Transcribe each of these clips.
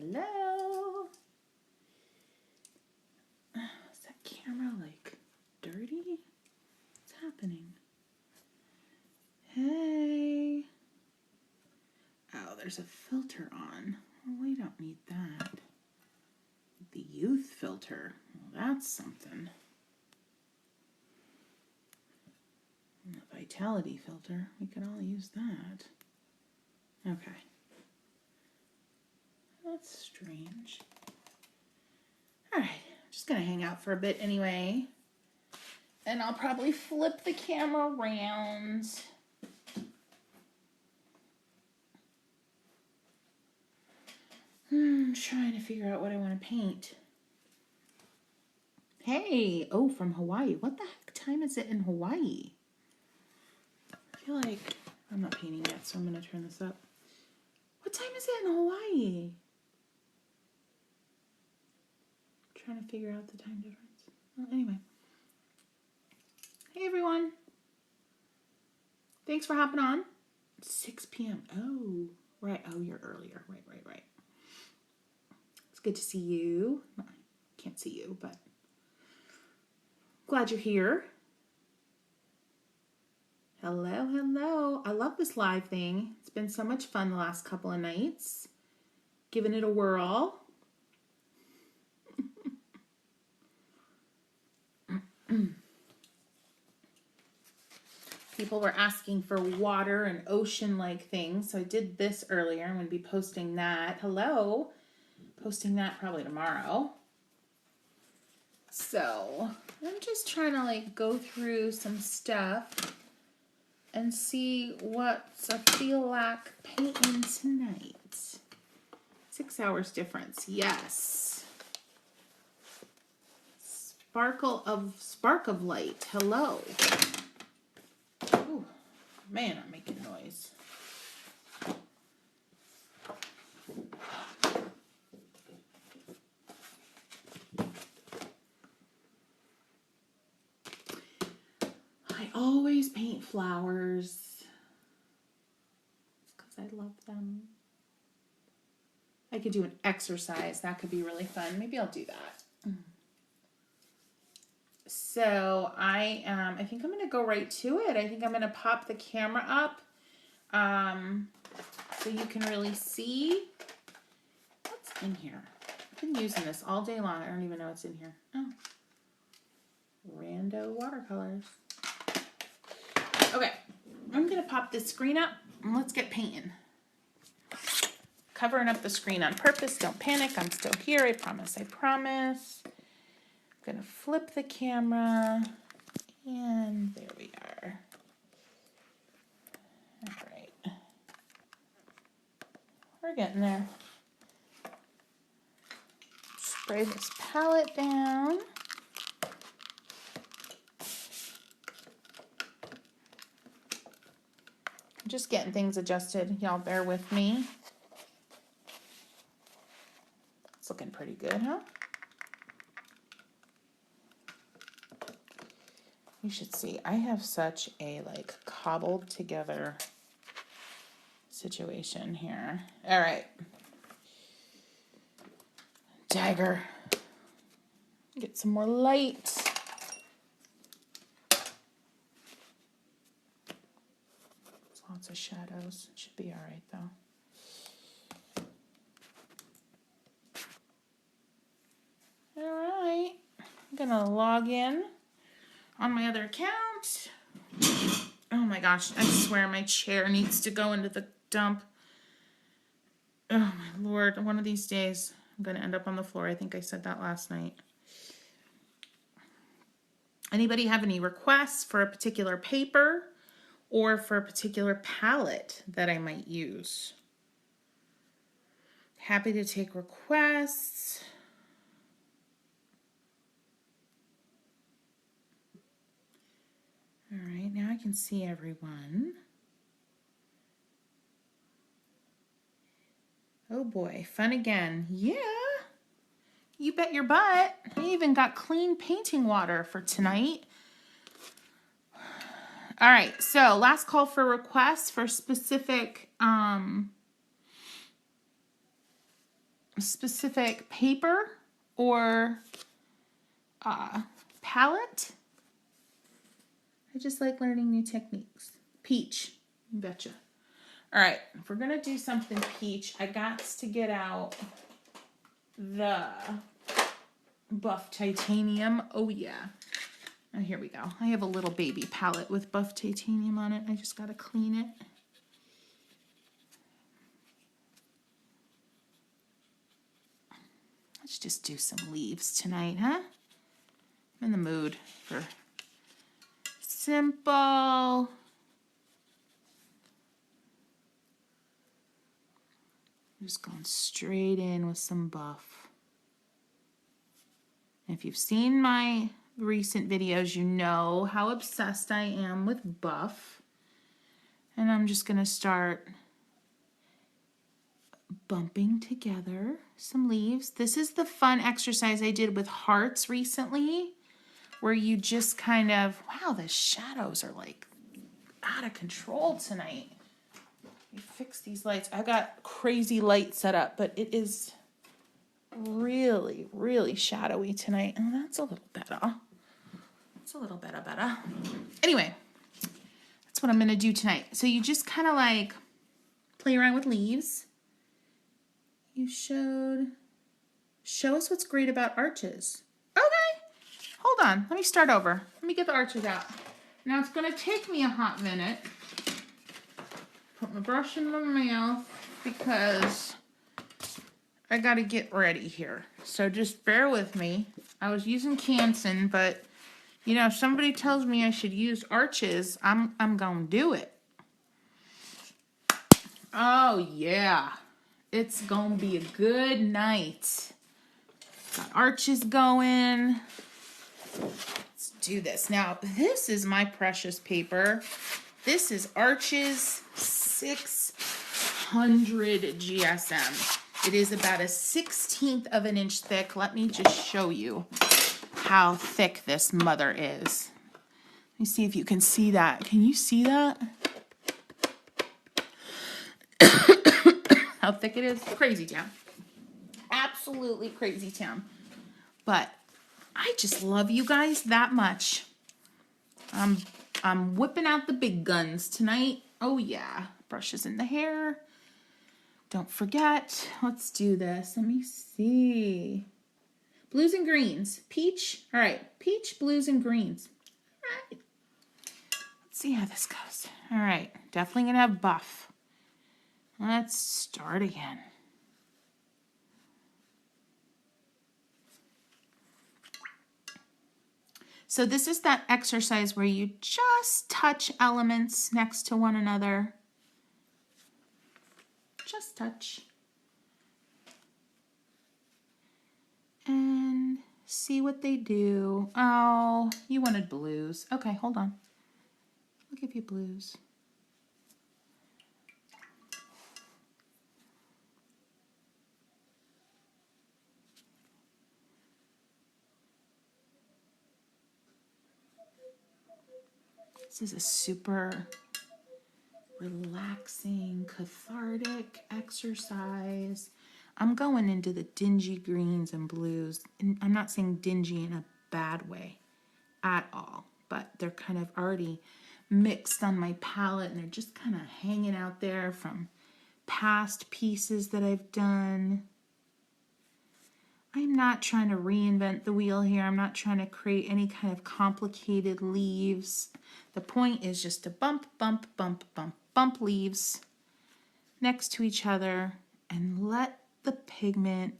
Hello? Is that camera like dirty? What's happening? Hey. Oh, there's a filter on. Well, we don't need that. The youth filter. Well, that's something. And the vitality filter. We could all use that. Okay. That's strange. Alright, just gonna hang out for a bit anyway. And I'll probably flip the camera around. I'm trying to figure out what I want to paint. Hey, oh, from Hawaii. What the heck time is it in Hawaii? I feel like I'm not painting yet, so I'm going to turn this up. What time is it in Hawaii? I'm trying to figure out the time difference. Well, anyway. Hey, everyone. Thanks for hopping on. 6 p.m. Oh, right. Oh, you're earlier. Right. It's good to see you. I can't see you, but glad you're here. Hello. I love this live thing. It's been so much fun the last couple of nights. Giving it a whirl. People were asking for water and ocean-like things, so I did this earlier. I'm going to be posting that. Hello. Posting that probably tomorrow. So I'm just trying to like go through some stuff and see what's I feel like painting tonight. 6 hours difference, yes. Spark of light. Hello. Ooh, man, I'm making noise. I always paint flowers because I love them. I could do an exercise. That could be really fun. Maybe I'll do that. So I think I'm going to go right to it. I think I'm going to pop the camera up so you can really see what's in here. I've been using this all day long. I don't even know what's in here. Oh, rando watercolors. Okay, I'm going to pop this screen up and let's get painting. Covering up the screen on purpose. Don't panic. I'm still here. I promise. I'm going to flip the camera, and there we are. All right. We're getting there. Spray this palette down. I'm just getting things adjusted. Y'all bear with me. It's looking pretty good, huh? You should see, I have such a like cobbled together situation here. All right. Dagger. Get some more light. There's lots of shadows. It should be all right though. All right. I'm gonna log in on my other account. Oh my gosh, I swear my chair needs to go into the dump. Oh my Lord, one of these days I'm going to end up on the floor. I think I said that last night. Anybody have any requests for a particular paper or for a particular palette that I might use? Happy to take requests. All right, now I can see everyone. Oh boy, fun again. Yeah, you bet your butt. I even got clean painting water for tonight. All right, so last call for requests for specific specific paper or palette. I just like learning new techniques. Peach, you betcha. All right, if we're gonna do something peach, I got to get out the buff titanium. Oh yeah. Oh, here we go. I have a little baby palette with buff titanium on it. I just gotta clean it. Let's just do some leaves tonight, huh? I'm in the mood for simple. Just going straight in with some buff. If you've seen my recent videos, you know how obsessed I am with buff. And I'm just gonna start bumping together some leaves. This is the fun exercise I did with hearts recently, where you just kind of, wow, the shadows are like out of control tonight. Let me fix these lights. I got crazy light set up, but it is really, really shadowy tonight. Oh, that's a little better. It's a little better. Anyway, that's what I'm going to do tonight. So you just kind of like play around with leaves. You show us what's great about arches. Okay, hold on. Let me start over. Let me get the arches out. Now it's going to take me a hot minute. Put my brush in my mouth because I got to get ready here. So just bear with me. I was using Canson, but you know, if somebody tells me I should use arches, I'm going to do it. Oh yeah. It's going to be a good night. Got arches going. Let's do this. Now, this is my precious paper. This is Arches 600 GSM. It is about a 1/16 of an inch thick. Let me just show you how thick this mother is. Let me see if you can see that. Can you see that? How thick it is? Crazy town. Absolutely crazy town. But I just love you guys that much. I'm whipping out the big guns tonight. Oh yeah. Brushes in the hair. Don't forget. Let's do this. Let me see. Blues and greens. Peach. All right. Peach, blues, and greens. All right. Let's see how this goes. All right. Definitely going to have buff. Let's start again. So this is that exercise where you just touch elements next to one another. Just touch. And see what they do. Oh, you wanted blues. Okay, hold on. I'll give you blues. This is a super relaxing, cathartic exercise. I'm going into the dingy greens and blues. And I'm not saying dingy in a bad way at all, but they're kind of already mixed on my palette and they're just kind of hanging out there from past pieces that I've done. I'm not trying to reinvent the wheel here. I'm not trying to create any kind of complicated leaves. The point is just to bump, bump, bump, bump, bump leaves next to each other and let the pigment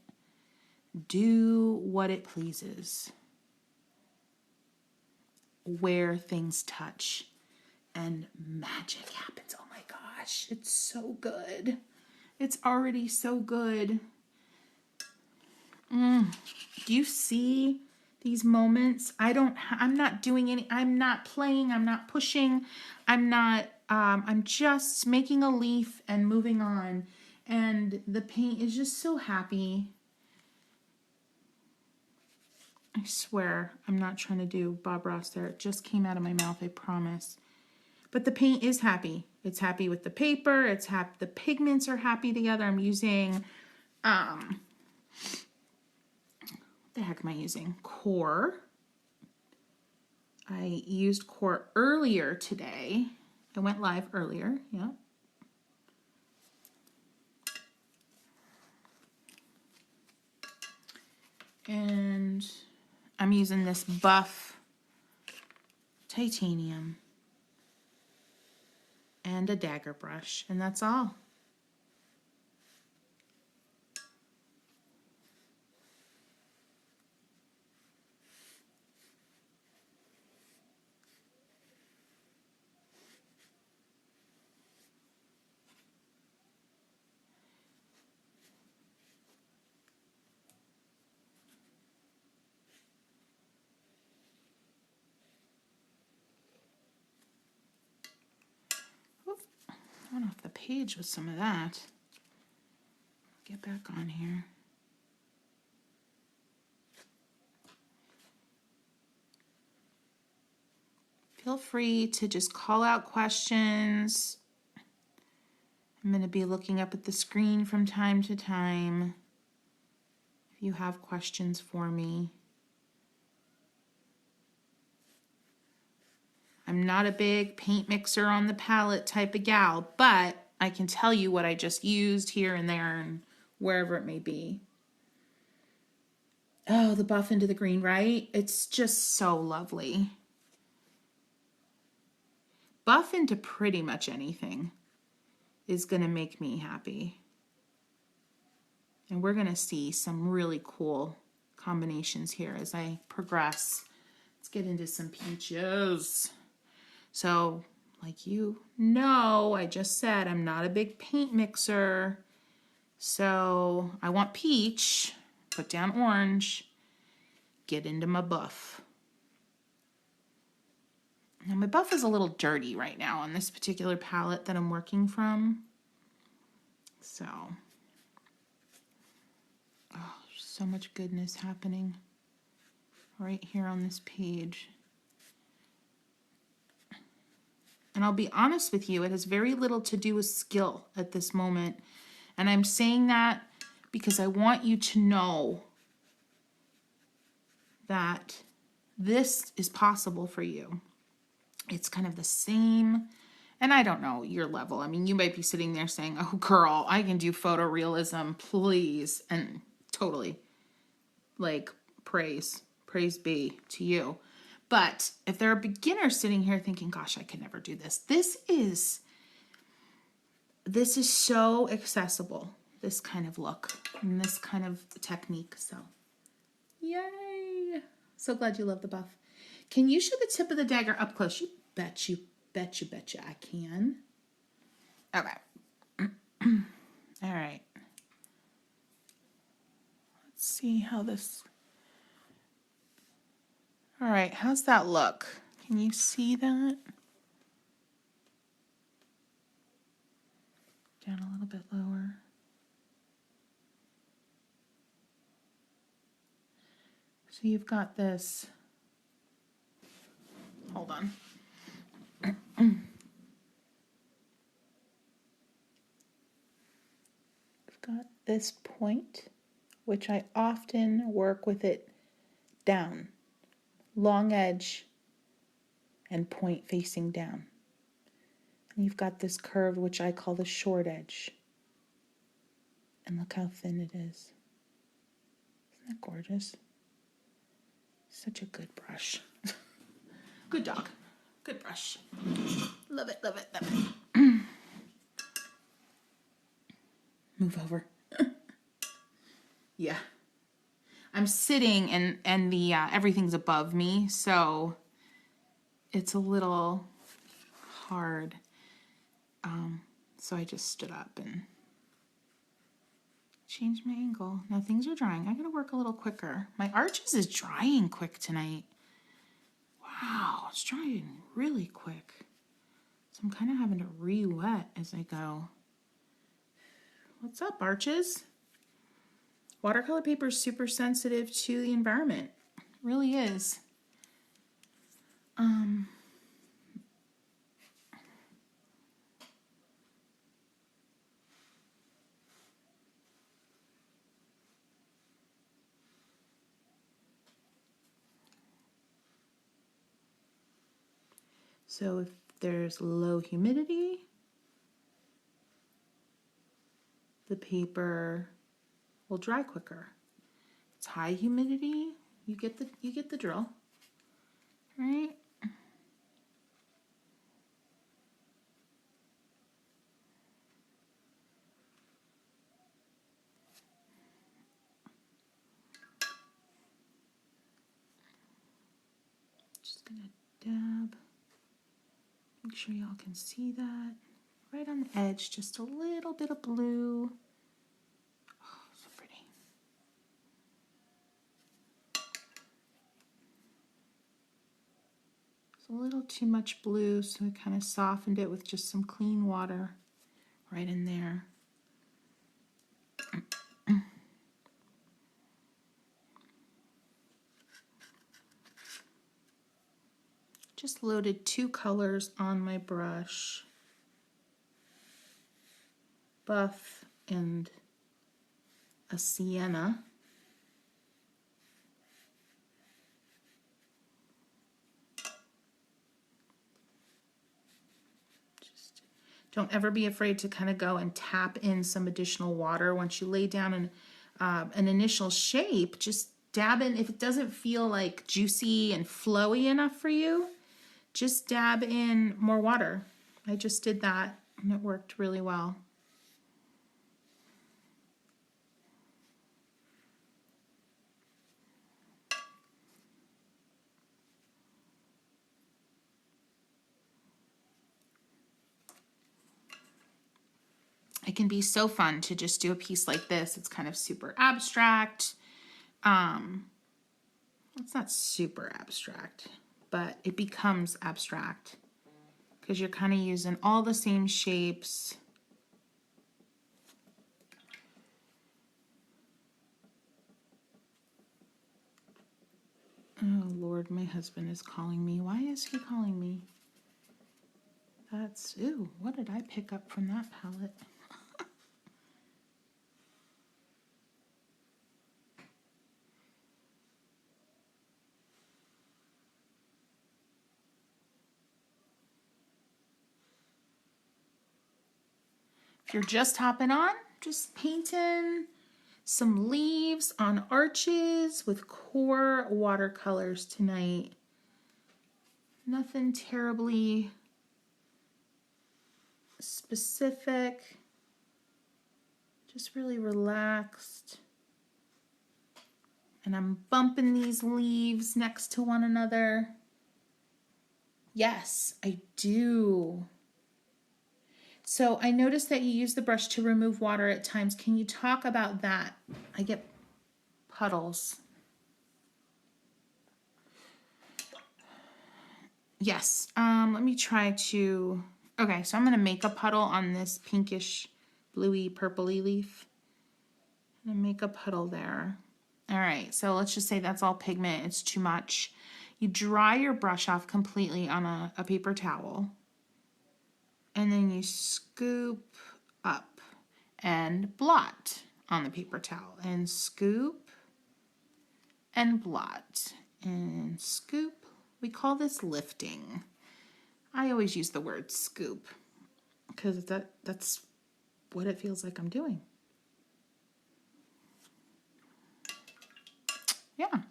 do what it pleases. Where things touch and magic happens. Oh my gosh, it's so good. It's already so good. Do you see these moments? I'm not doing any, I'm not playing, I'm not pushing, I'm just making a leaf and moving on. And the paint is just so happy. I swear, I'm not trying to do Bob Ross there. It just came out of my mouth, I promise. But the paint is happy. It's happy with the paper. It's happy. The pigments are happy together. I'm using What the heck am I using? Core. I used Core earlier today. I went live earlier, yeah. And I'm using this buff titanium and a dagger brush, and that's all. I went off the page with some of that. Get back on here. Feel free to just call out questions. I'm going to be looking up at the screen from time to time if you have questions for me. I'm not a big paint mixer on the palette type of gal, but I can tell you what I just used here and there and wherever it may be. Oh, the buff into the green, right? It's just so lovely. Buff into pretty much anything is going to make me happy. And we're going to see some really cool combinations here as I progress. Let's get into some peaches. So, like you know, I just said I'm not a big paint mixer. So I want peach, put down orange, get into my buff. Now my buff is a little dirty right now on this particular palette that I'm working from. So, oh, so much goodness happening right here on this page. And I'll be honest with you, it has very little to do with skill at this moment. And I'm saying that because I want you to know that this is possible for you. It's kind of the same, and I don't know your level. I mean, you might be sitting there saying, oh girl, I can do photorealism, please. And totally, like, praise be to you. But if there are beginners sitting here thinking, gosh, I could never do this. This is so accessible, this kind of look and this kind of technique. So, yay. So glad you love the buff. Can you show the tip of the dagger up close? You betcha I can. Okay. All right. Let's see how this... All right, how's that look? Can you see that? Down a little bit lower. So you've got this... Hold on. I've got this point, which I often work with it down. Long edge and point facing down. And you've got this curve, which I call the short edge. And look how thin it is. Isn't that gorgeous? Such a good brush. Good dog. Good brush. Love it, love it, love it. Move over. Yeah. I'm sitting and the everything's above me, so it's a little hard. So I just stood up and changed my angle. Now things are drying. I gotta work a little quicker. My arches is drying quick tonight. Wow, it's drying really quick. So I'm kind of having to re-wet as I go. What's up, arches? Watercolor paper is super sensitive to the environment. It really is. So if there's low humidity, the paper will dry quicker. It's high humidity, you get the drill, right? Just gonna dab. Make sure y'all can see that. Right on the edge, just a little bit of blue. Oh, so pretty. It's a little too much blue, so we kind of softened it with just some clean water right in there. Just loaded 2 colors on my brush. Buff and a sienna. Just don't ever be afraid to kind of go and tap in some additional water once you lay down an initial shape. Just dab in. If it doesn't feel like juicy and flowy enough for you, just dab in more water. I just did that and it worked really well. It can be so fun to just do a piece like this. It's kind of super abstract. It's not super abstract, but it becomes abstract because you're kind of using all the same shapes. Oh Lord, my husband is calling me. Why is he calling me? That's, ooh, what did I pick up from that palette? If you're just hopping on, just painting some leaves on arches with core watercolors tonight. Nothing terribly specific, just really relaxed. And I'm bumping these leaves next to one another. Yes, I do. So I noticed that you use the brush to remove water at times. Can you talk about that? I get puddles. Yes, let me try to, okay, so I'm gonna make a puddle on this pinkish, bluey, purpley leaf. I'm gonna make a puddle there. All right, so let's just say that's all pigment, it's too much. You dry your brush off completely on a paper towel, and then you scoop up and blot on the paper towel, and scoop and blot, and scoop. We call this lifting. I always use the word scoop because that's what it feels like I'm doing. Yeah.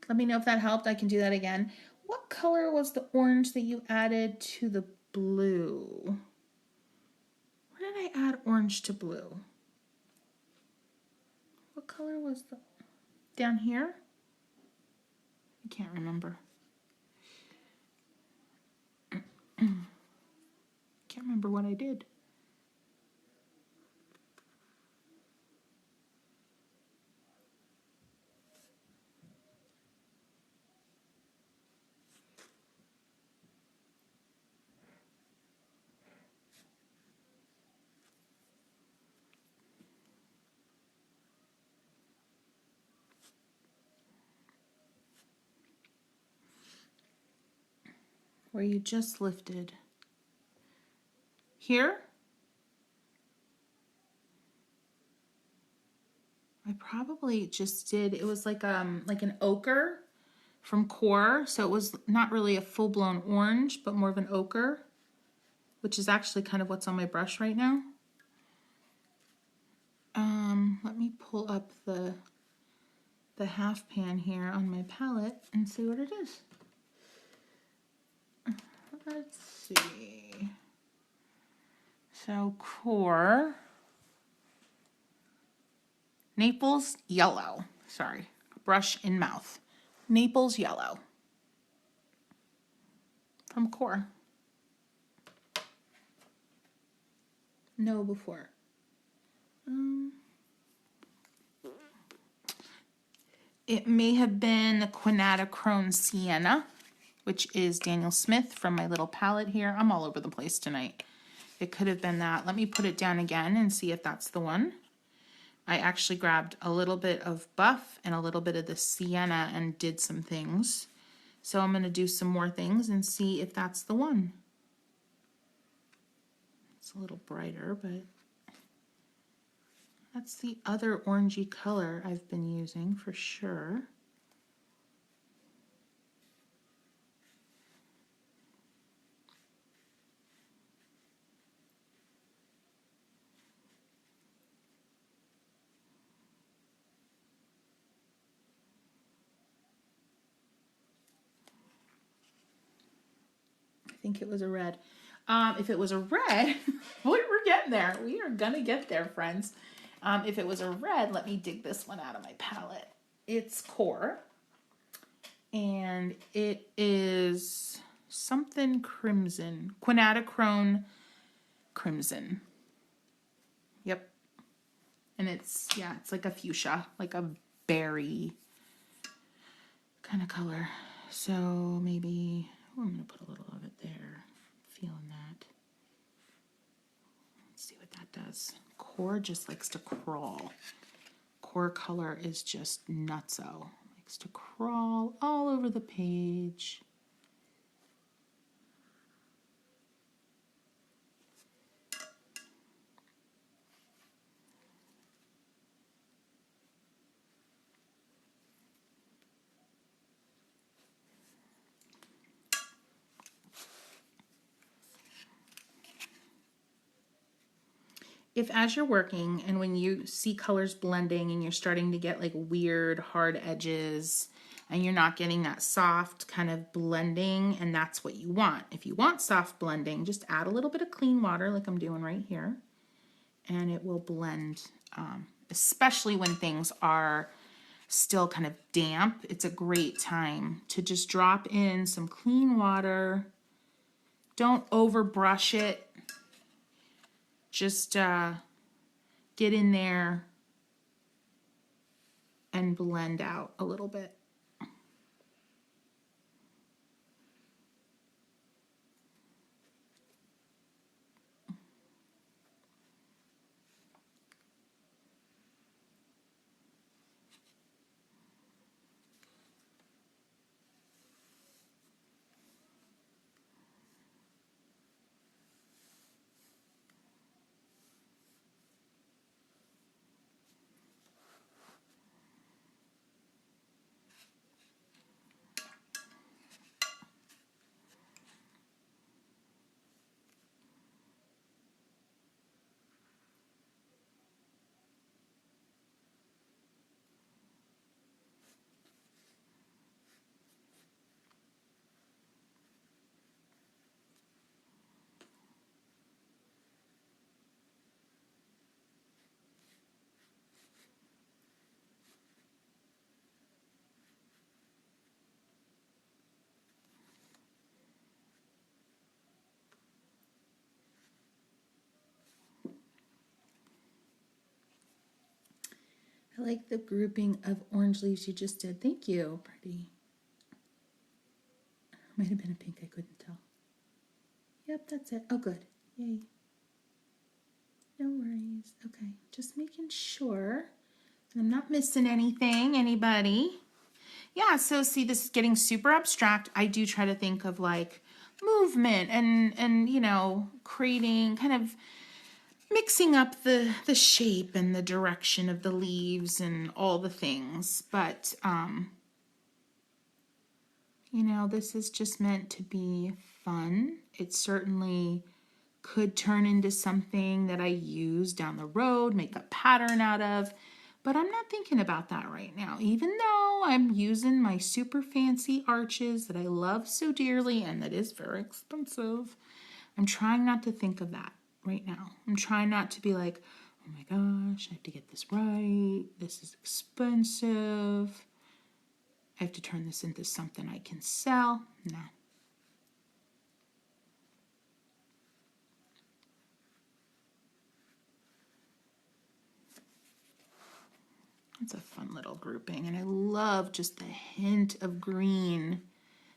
Let me know if that helped. I can do that again. What color was the orange that you added to the blue? Where did I add orange to blue? What color was the... Down here? I can't remember. Can't remember what I did. Where you just lifted. Here? I probably just did, it was like an ochre from Core. So it was not really a full-blown orange, but more of an ochre, which is actually kind of what's on my brush right now. Let me pull up the half pan here on my palette and see what it is. Let's see. So Core, Naples Yellow. Sorry, brush in mouth. Naples Yellow from Core. No before. It may have been the Quinachrome Sienna, which is Daniel Smith from my little palette here. I'm all over the place tonight. It could have been that. Let me put it down again and see if that's the one. I actually grabbed a little bit of Buff and a little bit of the Sienna and did some things. So I'm going to do some more things and see if that's the one. It's a little brighter, but that's the other orangey color I've been using for sure. I think it was a red. If it was a red, we're getting there. We are gonna get there, friends. If it was a red, let me dig this one out of my palette. It's Core, and it is something crimson, Quinachrome Crimson. Yep, and it's, yeah, it's like a fuchsia, like a berry kind of color. So maybe, oh, I'm gonna put a little of it there. Feeling that. Let's see what that does. Core just likes to crawl. Core color is just nutso. Likes to crawl all over the page. If as you're working and when you see colors blending and you're starting to get like weird hard edges and you're not getting that soft kind of blending, and that's what you want. If you want soft blending, just add a little bit of clean water like I'm doing right here, and it will blend, especially when things are still kind of damp. It's a great time to just drop in some clean water. Don't over brush it. Just get in there and blend out a little bit. I like the grouping of orange leaves you just did. Thank you, pretty. Might have been a pink, I couldn't tell. Yep, that's it. Oh, good. Yay. No worries. Okay, just making sure I'm not missing anything. Anybody? Yeah, so see, this is getting super abstract. I do try to think of like movement and you know, creating, kind of mixing up the shape and the direction of the leaves and all the things. But, You know, this is just meant to be fun. It certainly could turn into something that I use down the road, make a pattern out of, but I'm not thinking about that right now. Even though I'm using my super fancy arches that I love so dearly and that is very expensive, I'm trying not to think of that right now. I'm trying not to be like, oh my gosh, I have to get this right. This is expensive. I have to turn this into something I can sell. No. It's a fun little grouping, and I love just the hint of green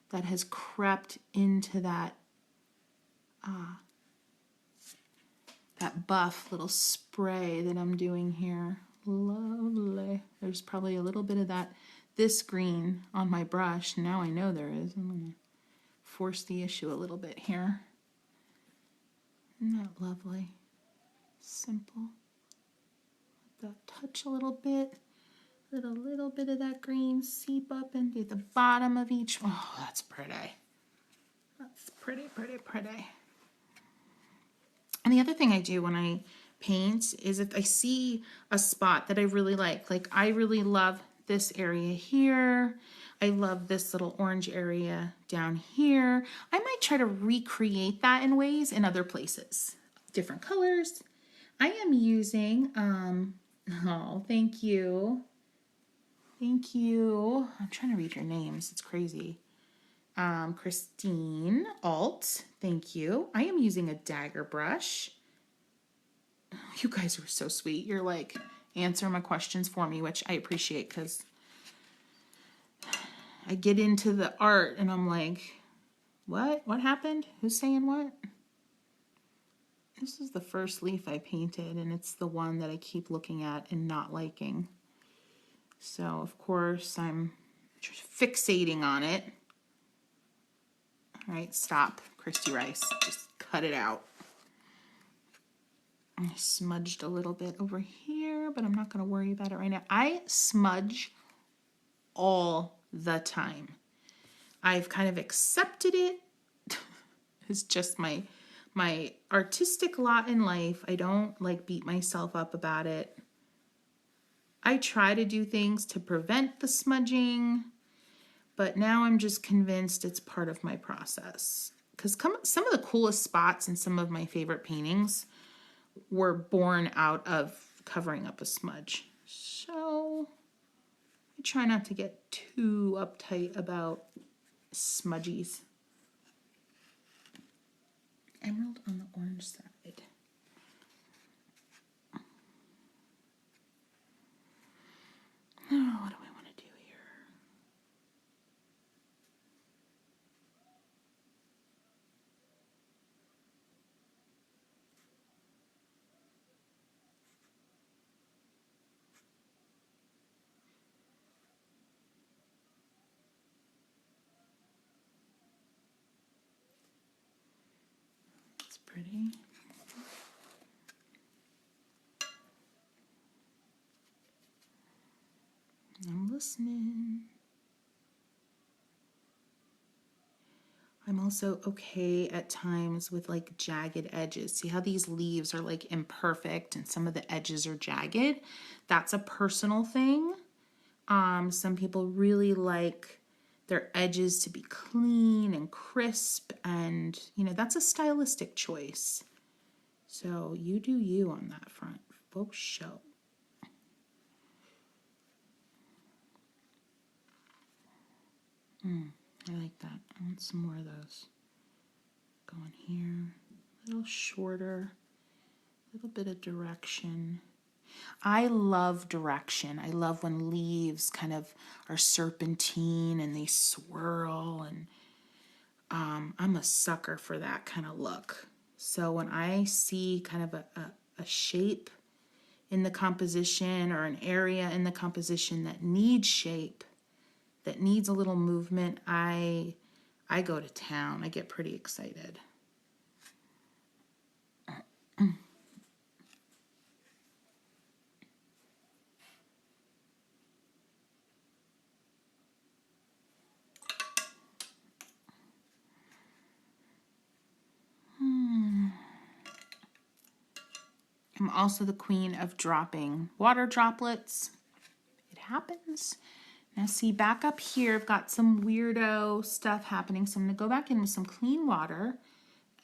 that has crept into that that buff little spray that I'm doing here. Lovely. There's probably a little bit of this green on my brush. Now I know there is. I'm going to force the issue a little bit here. Isn't that lovely? Simple. Let that touch a little bit. Let a little bit of that green seep up into the bottom of each. Oh, that's pretty. That's pretty, pretty, pretty. And the other thing I do when I paint is if I see a spot that I really like I really love this area here. I love this little orange area down here. I might try to recreate that in ways in other places. Different colors. I am using, oh, thank you. Thank you. I'm trying to read your names. It's crazy. Christine Alt, thank you. I am using a dagger brush. You guys are so sweet. You're like, answer my questions for me, which I appreciate because I get into the art and I'm like, what? What happened? Who's saying what? This is the first leaf I painted, and it's the one that I keep looking at and not liking. So, of course, I'm fixating on it. All right, stop, Christy Rice. Just cut it out. I smudged a little bit over here, but I'm not going to worry about it right now. I smudge all the time. I've kind of accepted it. It's just my artistic lot in life. I don't like beat myself up about it. I try to do things to prevent the smudging, but now I'm just convinced it's part of my process. Because some of the coolest spots in some of my favorite paintings were born out of covering up a smudge. So I try not to get too uptight about smudgies. Emerald on the orange side. Oh, what do I want to do here? It's pretty. I'm listening. I'm also okay at times with like jagged edges. See how these leaves are like imperfect and some of the edges are jagged? That's a personal thing. Some people really like their edges to be clean and crisp, and you know, that's a stylistic choice. So you do you on that front, folks. Show. I like that. I want some more of those. Going here, a little shorter, a little bit of direction. I love direction. I love when leaves kind of are serpentine and they swirl, and I'm a sucker for that kind of look. So when I see kind of a shape in the composition or an area in the composition that needs shape, that needs a little movement, I go to town. I get pretty excited. I'm also the queen of dropping water droplets. It happens. Now see, back up here, I've got some weirdo stuff happening. So I'm going to go back in with some clean water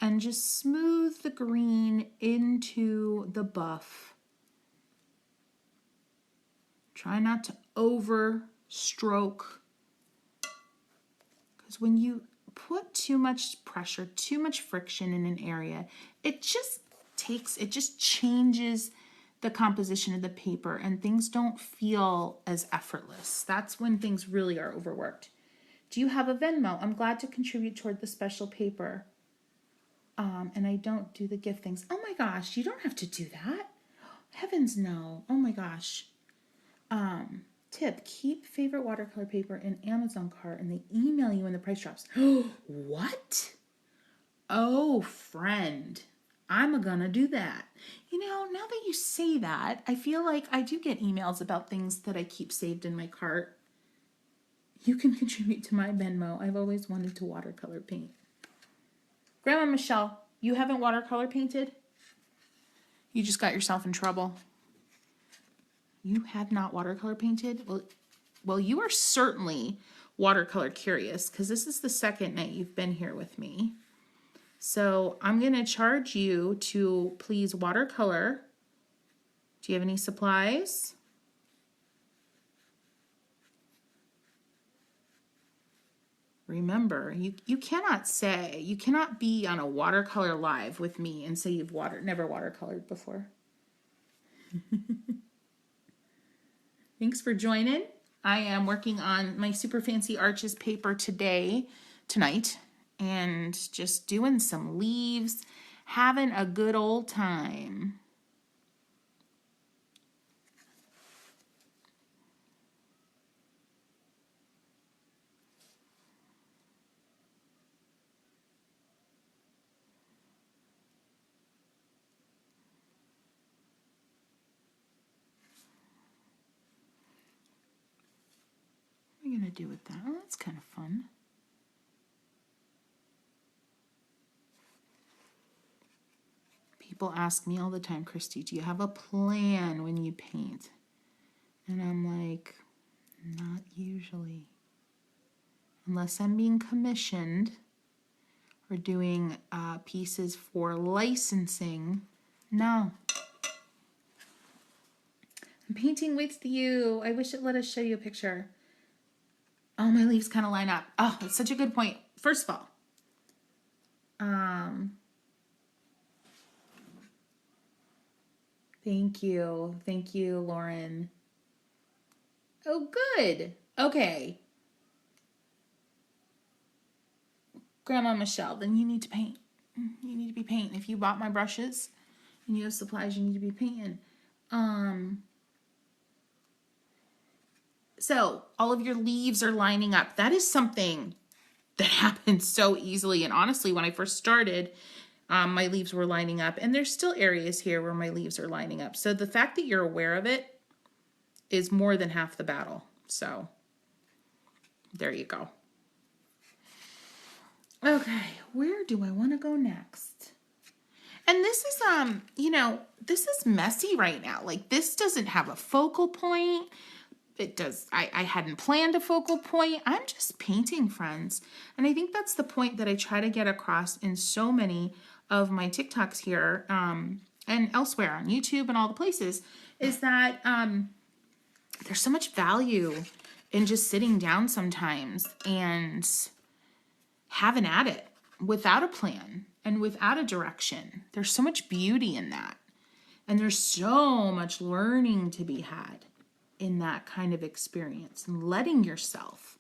and just smooth the green into the buff. Try not to over stroke, because when you put too much pressure, too much friction in an area, it just changes the composition of the paper and things don't feel as effortless. That's when things really are overworked. Do you have a Venmo? I'm glad to contribute toward the special paper. And I don't do the gift things. Oh my gosh, you don't have to do that. Heavens no. Oh my gosh. Tip, keep favorite watercolor paper in Amazon cart and they email you when the price drops. What? Oh, friend, I'm gonna do that. You know, now that you say that, I feel like I do get emails about things that I keep saved in my cart. You can contribute to my Venmo. I've always wanted to watercolor paint. Grandma Michelle, you haven't watercolor painted? You just got yourself in trouble. You have not watercolor painted? Well, you are certainly watercolor curious, because this is the second night you've been here with me. So I'm going to charge you to please watercolor. Do you have any supplies? Remember, you cannot be on a watercolor live with me and say you've never watercolored before. Thanks for joining. I am working on my super fancy arches paper tonight, and just doing some leaves, having a good old time. What are you going to do with that? Oh, that's kind of fun. People ask me all the time, Christy, do you have a plan when you paint? And I'm like, not usually. Unless I'm being commissioned or doing pieces for licensing, no. I'm painting with you. I wish it let us show you a picture. Oh, my leaves kind of line up. Oh, that's such a good point. First of all, thank you. Thank you, Lauren. Oh, good. Okay. Grandma Michelle, then you need to paint. You need to be painting. If you bought my brushes and you have supplies, you need to be painting. So all of your leaves are lining up. That is something that happens so easily. And honestly, when I first started, my leaves were lining up, and there's still areas here where my leaves are lining up. So the fact that you're aware of it is more than half the battle. So there you go. Okay, where do I want to go next? And this is, this is messy right now. Like, this doesn't have a focal point. It does. I hadn't planned a focal point. I'm just painting, friends. And I think that's the point that I try to get across in so many of my TikToks here and elsewhere on YouTube and all the places, is that there's so much value in just sitting down sometimes and having at it without a plan and without a direction. There's so much beauty in that. And there's so much learning to be had in that kind of experience, and letting yourself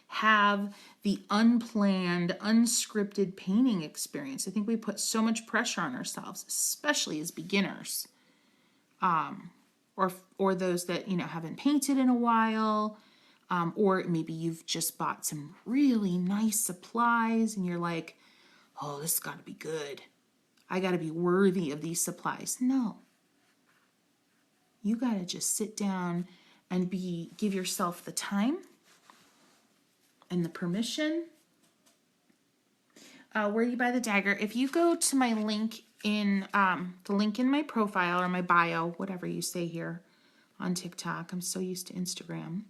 have the unplanned, unscripted painting experience. I think we put so much pressure on ourselves, especially as beginners, or those that, haven't painted in a while, or maybe you've just bought some really nice supplies and you're like, oh, this has got to be good. I got to be worthy of these supplies. No. You got to just sit down and give yourself the time and the permission. where you buy the dagger, if you go to my link in, the link in my profile or my bio, whatever you say here on TikTok, I'm so used to Instagram,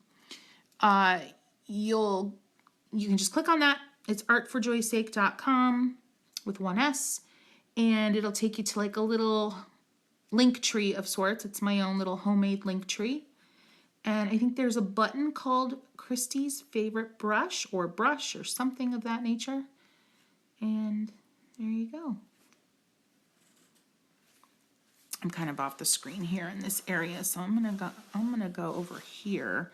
you can just click on that. It's artforjoysake.com with one S, and it'll take you to like a little link tree of sorts. It's my own little homemade link tree. And I think there's a button called Christy's favorite brush or something of that nature. And there you go. I'm kind of off the screen here in this area, so I'm gonna go over here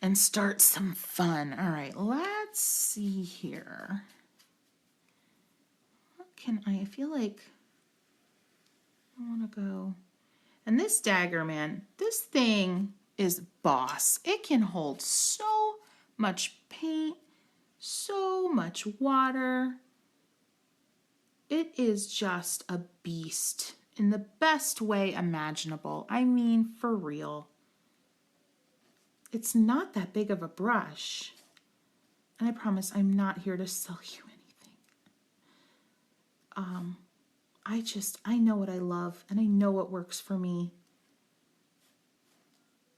and start some fun. All right, let's see here. What can I feel like I want to go. And this dagger, man, this thing is boss. It can hold so much paint, so much water. It is just a beast in the best way imaginable. I mean, for real. It's not that big of a brush. And I promise I'm not here to sell you anything. I know what I love and I know what works for me.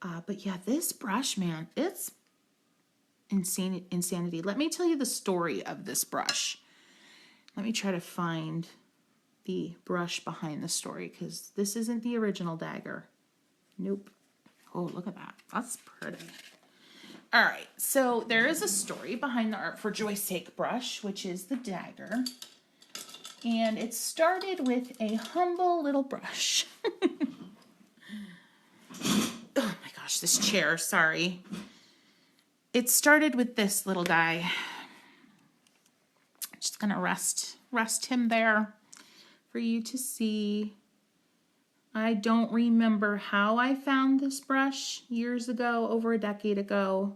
But yeah, this brush, man, it's insanity. Let me tell you the story of this brush. Let me try to find the brush behind the story, because this isn't the original dagger. Nope. Oh, look at that. That's pretty. All right, so there is a story behind the Art for Joy's Sake brush, which is the dagger. And it started with a humble little brush. Oh my gosh, this chair, sorry. It started with this little guy. I'm just gonna rest him there for you to see. I don't remember how I found this brush years ago, over a decade ago.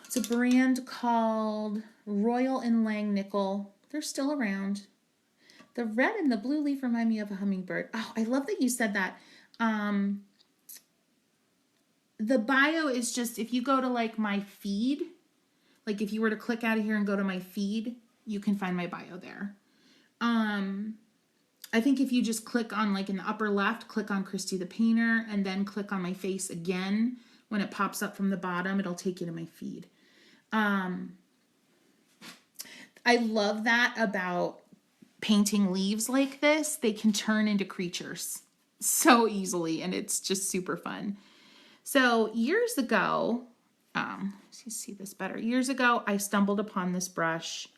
It's a brand called Royal and Langnickel. They're still around. The red and the blue leaf remind me of a hummingbird. Oh, I love that you said that. The bio is just, if you go to like my feed, like if you were to click out of here and go to my feed, you can find my bio there. I think if you just click on, like in the upper left, click on Christy the Painter and then click on my face again, when it pops up from the bottom, it'll take you to my feed. I love that about painting leaves like this. They can turn into creatures so easily, and it's just super fun. So years ago, let's see this better. Years ago, I stumbled upon this brush.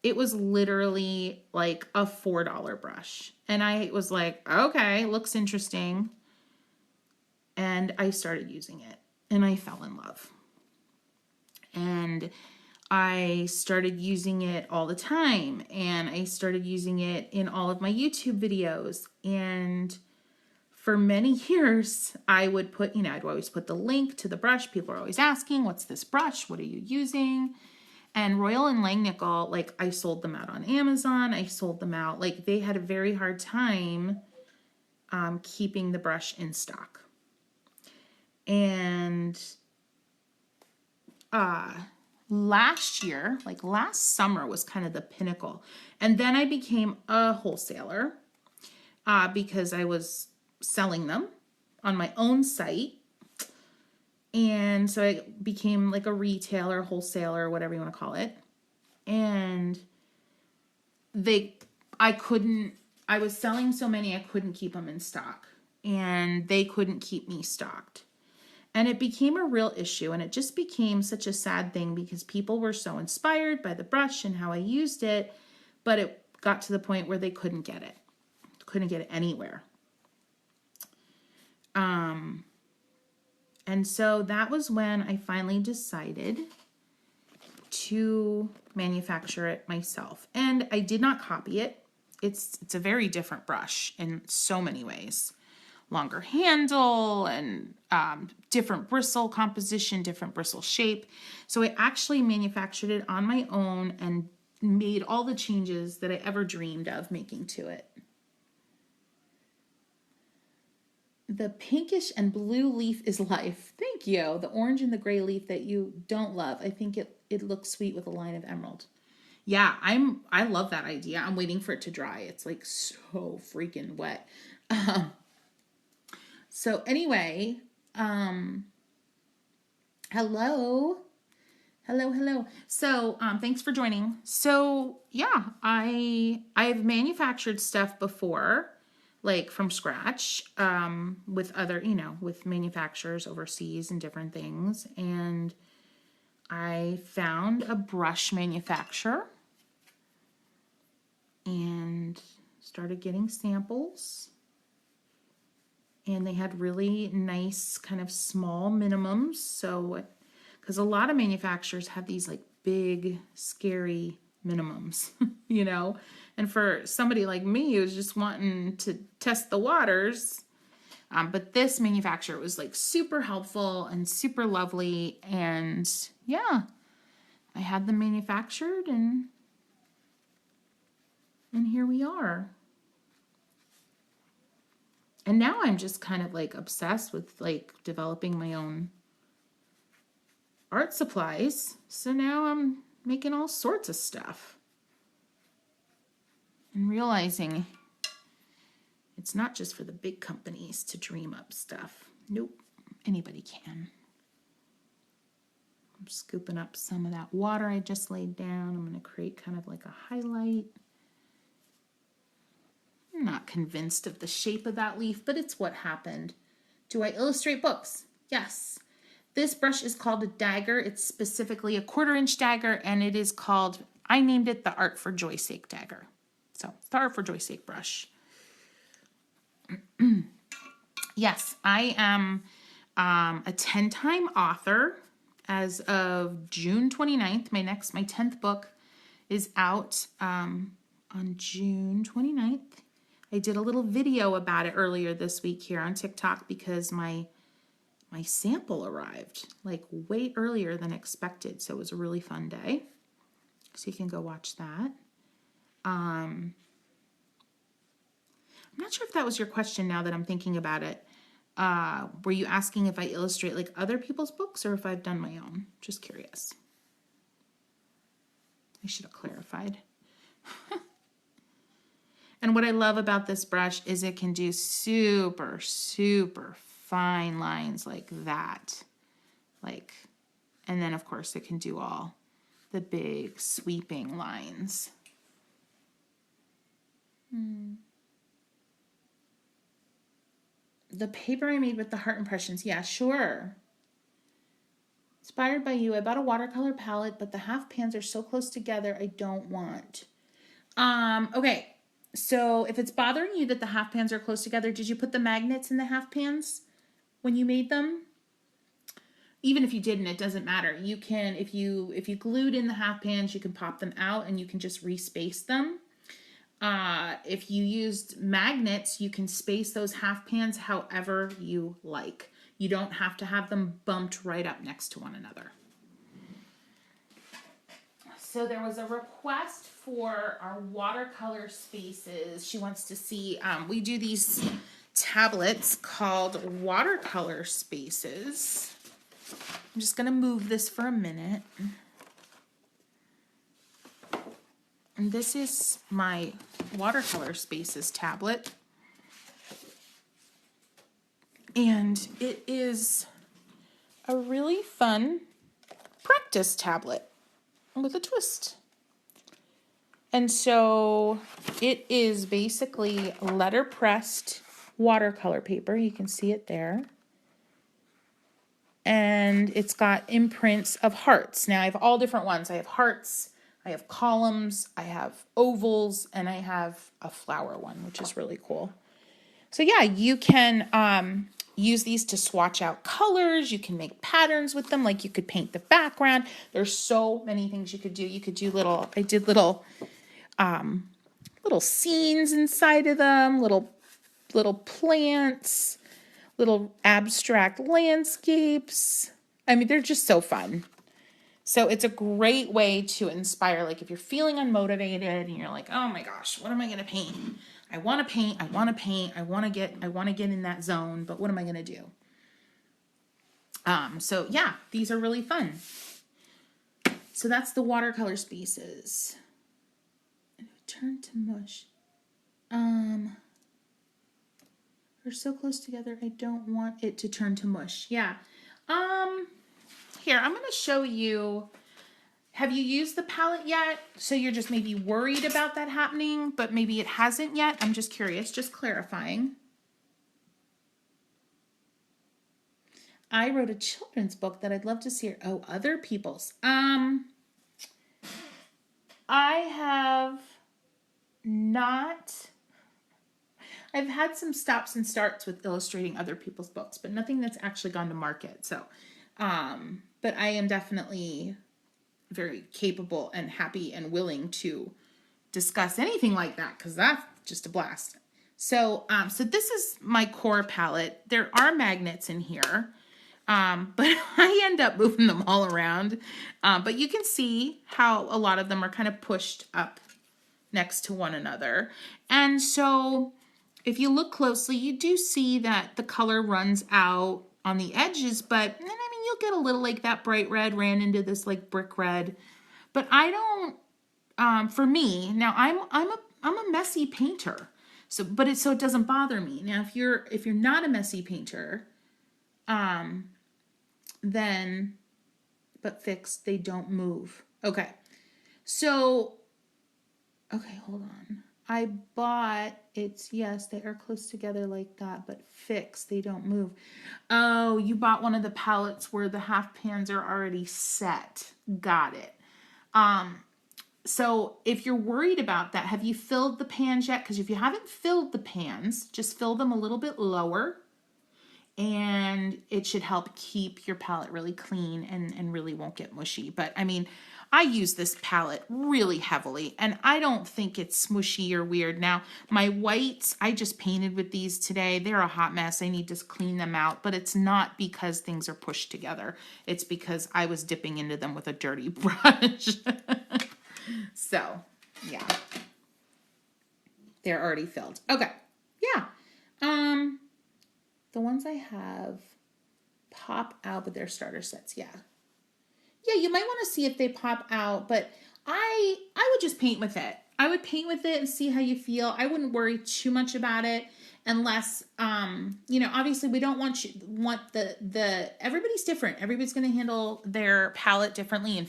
It was literally like a $4 brush. And I was like, okay, looks interesting. And I started using it and I fell in love. And I started using it all the time, and I started using it in all of my YouTube videos. And for many years, I would put, I'd always put the link to the brush. People are always asking, what's this brush? What are you using? And Royal and Langnickel, like I sold them out on Amazon. I sold them out. Like they had a very hard time keeping the brush in stock. And last year, like last summer was kind of the pinnacle. And then I became a wholesaler because I was selling them on my own site. And so I became like a retailer, wholesaler, whatever you want to call it. And I was selling so many, I couldn't keep them in stock. And they couldn't keep me stocked. And it became a real issue, and it just became such a sad thing because people were so inspired by the brush and how I used it, but it got to the point where they couldn't get it. Couldn't get it anywhere. And so that was when I finally decided to manufacture it myself. And I did not copy it. It's a very different brush in so many ways. Longer handle and different bristle composition, different bristle shape. So I actually manufactured it on my own and made all the changes that I ever dreamed of making to it. The pinkish and blue leaf is life. Thank you. The orange and the gray leaf that you don't love. I think it looks sweet with a line of emerald. Yeah, I love that idea. I'm waiting for it to dry. It's like so freaking wet. Um, so anyway, hello. Hello. So, thanks for joining. So, yeah, I've manufactured stuff before, like from scratch, with other, with manufacturers overseas and different things. And I found a brush manufacturer and started getting samples. And they had really nice kind of small minimums. So, because a lot of manufacturers have these like big, scary minimums, And for somebody like me who's just wanting to test the waters, but this manufacturer was like super helpful and super lovely. And yeah, I had them manufactured and here we are. And now I'm just kind of like obsessed with like developing my own art supplies. So now I'm making all sorts of stuff and realizing it's not just for the big companies to dream up stuff. Nope, anybody can. I'm scooping up some of that water I just laid down. I'm going to create kind of like a highlight. I'm not convinced of the shape of that leaf, but it's what happened. Do I illustrate books? Yes. This brush is called a dagger. It's specifically a 1/4-inch dagger, and it is called, I named it the Art for Joy's Sake dagger. So it's the Art for Joy's Sake brush. Yes, I am a 10-time author as of June 29th. My 10th book is out on June 29th. I did a little video about it earlier this week here on TikTok because my sample arrived like way earlier than expected. So it was a really fun day. So you can go watch that. I'm not sure if that was your question now that I'm thinking about it. Were you asking if I illustrate like other people's books or if I've done my own? Just curious. I should have clarified. And what I love about this brush is it can do super, super fine lines like that. And then of course it can do all the big sweeping lines. The paper I made with the heart impressions. Yeah, sure. Inspired by you, I bought a watercolor palette, but the half pans are so close together, I don't want. Okay. So if it's bothering you that the half pans are close together, did you put the magnets in the half pans when you made them? Even if you didn't, it doesn't matter. You can, if you glued in the half pans, you can pop them out and you can just respace them. If you used magnets, you can space those half pans however you like. You don't have to have them bumped right up next to one another. So there was a request for our watercolor spaces. She wants to see, we do these tablets called watercolor spaces. I'm just going to move this for a minute. And this is my watercolor spaces tablet. And it is a really fun practice tablet with a twist. And so it is basically letterpressed watercolor paper. You can see it there. And it's got imprints of hearts. Now I have all different ones. I have hearts, I have columns, I have ovals, and I have a flower one, which is really cool. So yeah, you can use these to swatch out colors. You can make patterns with them. Like you could paint the background. There's so many things you could do. You could do I did little scenes inside of them, little plants, little abstract landscapes. I mean, they're just so fun. So it's a great way to inspire, like if you're feeling unmotivated and you're like, oh my gosh, what am I going to paint? I want to paint, I want to get in that zone, but what am I going to do? So yeah, these are really fun. So that's the watercolor spaces. turn to mush. We're so close together, I don't want it to turn to mush. Yeah. Here, I'm going to show you. Have you used the palette yet? So you're just maybe worried about that happening, but maybe it hasn't yet. I'm just curious, just clarifying. I wrote a children's book that I'd love to see. Oh, other people's. I have not. I've had some stops and starts with illustrating other people's books, but nothing that's actually gone to market. So, but I am definitely very capable and happy and willing to discuss anything like that, because that's just a blast. So, so this is my core palette. There are magnets in here, but I end up moving them all around. But you can see how a lot of them are kind of pushed up next to one another. And so if you look closely, you do see that the color runs out on the edges, but I mean, you'll get a little like that bright red ran into this like brick red. But I don't, for me, now I'm a messy painter. So, but so it doesn't bother me. Now, if you're not a messy painter, then, but fixed, they don't move. Okay. So, okay, hold on. I bought, yes, they are close together like that, but fixed, they don't move. Oh, you bought one of the palettes where the half pans are already set. Got it. So if you're worried about that, have you filled the pans yet? Because if you haven't filled the pans, just fill them a little bit lower, and it should help keep your palette really clean and really won't get mushy. But I mean, I use this palette really heavily, and I don't think it's smushy or weird. Now, my whites, I just painted with these today. They're a hot mess. I need to clean them out, but it's not because things are pushed together. It's because I was dipping into them with a dirty brush. So, yeah. They're already filled. Okay. Yeah. The ones I have pop out, but they're starter sets. Yeah. Yeah, you might want to see if they pop out, but I would just paint with it. I would paint with it and see how you feel. I wouldn't worry too much about it unless, you know, obviously we don't want everybody's different. Everybody's going to handle their palette differently and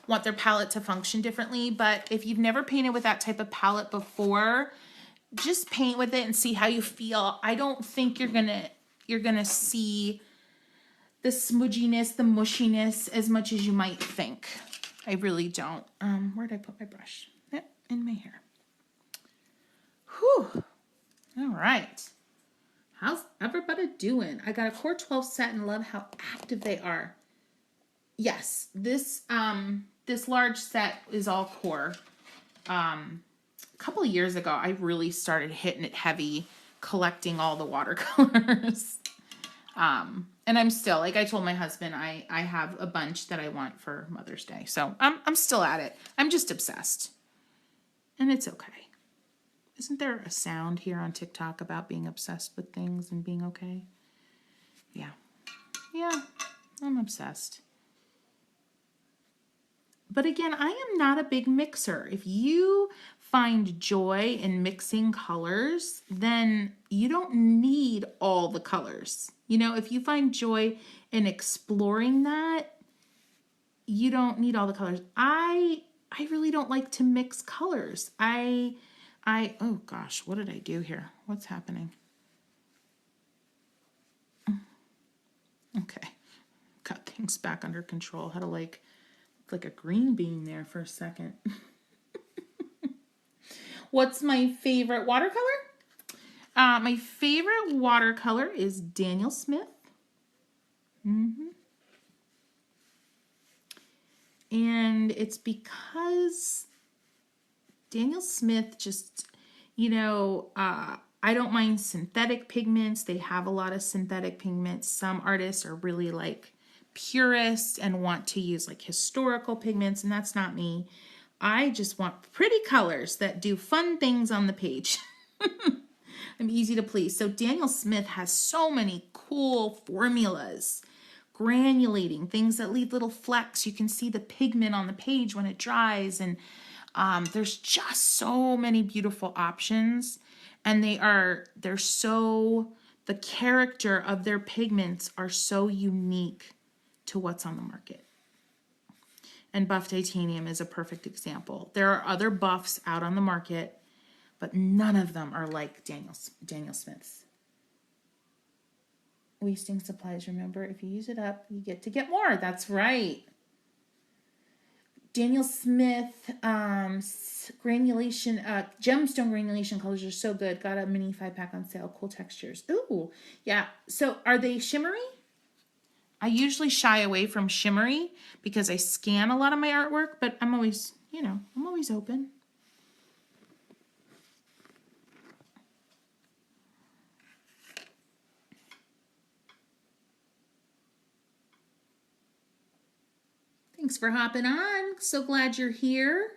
want their palette to function differently. But if you've never painted with that type of palette before, just paint with it and see how you feel. I don't think you're gonna see the smudginess, the mushiness as much as you might think. I really don't. Where'd I put my brush? Yep, in my hair. Whew. All right. How's everybody doing? I got a core 12 set and love how active they are. Yes, this large set is all core. A couple of years ago, I really started hitting it heavy, collecting all the watercolors. And I'm still, like I told my husband, I have a bunch that I want for Mother's Day. So I'm still at it. I'm just obsessed. And it's okay. Isn't there a sound here on TikTok about being obsessed with things and being okay? Yeah. Yeah, I'm obsessed. But again, I am not a big mixer. If you find joy in mixing colors, then you don't need all the colors. You know, if you find joy in exploring that, you don't need all the colors. I really don't like to mix colors. Oh gosh, what did I do here? What's happening? Okay, got things back under control. Had to like a green bean there for a second. What's my favorite watercolor? My favorite watercolor is Daniel Smith. And it's because Daniel Smith just, you know, I don't mind synthetic pigments. They have a lot of synthetic pigments. Some artists are really like purists and want to use like historical pigments, and that's not me. I just want pretty colors that do fun things on the page. I'm easy to please. So Daniel Smith has so many cool formulas, granulating, things that leave little flecks. You can see the pigment on the page when it dries, and There's just so many beautiful options, and they're so, the character of their pigments are so unique to what's on the market. And buff titanium is a perfect example. There are other buffs out on the market, but none of them are like Daniel Smith's. Wasting supplies, remember, if you use it up, you get to get more. That's right. Daniel Smith granulation, gemstone granulation colors are so good. Got a mini 5-pack on sale. Cool textures. Ooh, yeah. So are they shimmery? I usually shy away from shimmery because I scan a lot of my artwork, but I'm always, I'm always open. Thanks for hopping on. So glad you're here.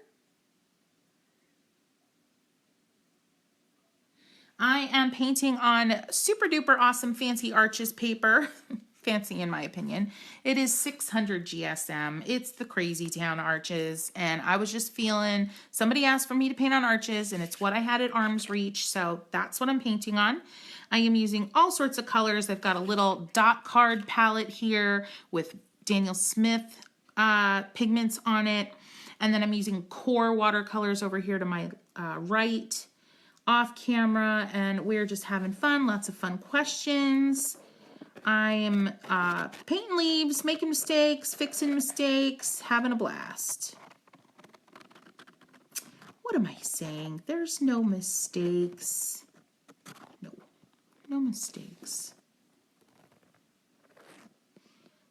I am painting on super duper awesome fancy arches paper. Fancy in my opinion. It is 600 GSM. It's the Crazy Town arches, and I was just feeling, somebody asked for me to paint on arches, and it's what I had at arm's reach, so that's what I'm painting on. I am using all sorts of colors. I've got a little dot card palette here with Daniel Smith pigments on it, and then I'm using core watercolors over here to my right, off camera, and we're just having fun. Lots of fun questions. I'm painting leaves, making mistakes, fixing mistakes, having a blast. What am I saying? There's no mistakes. No mistakes.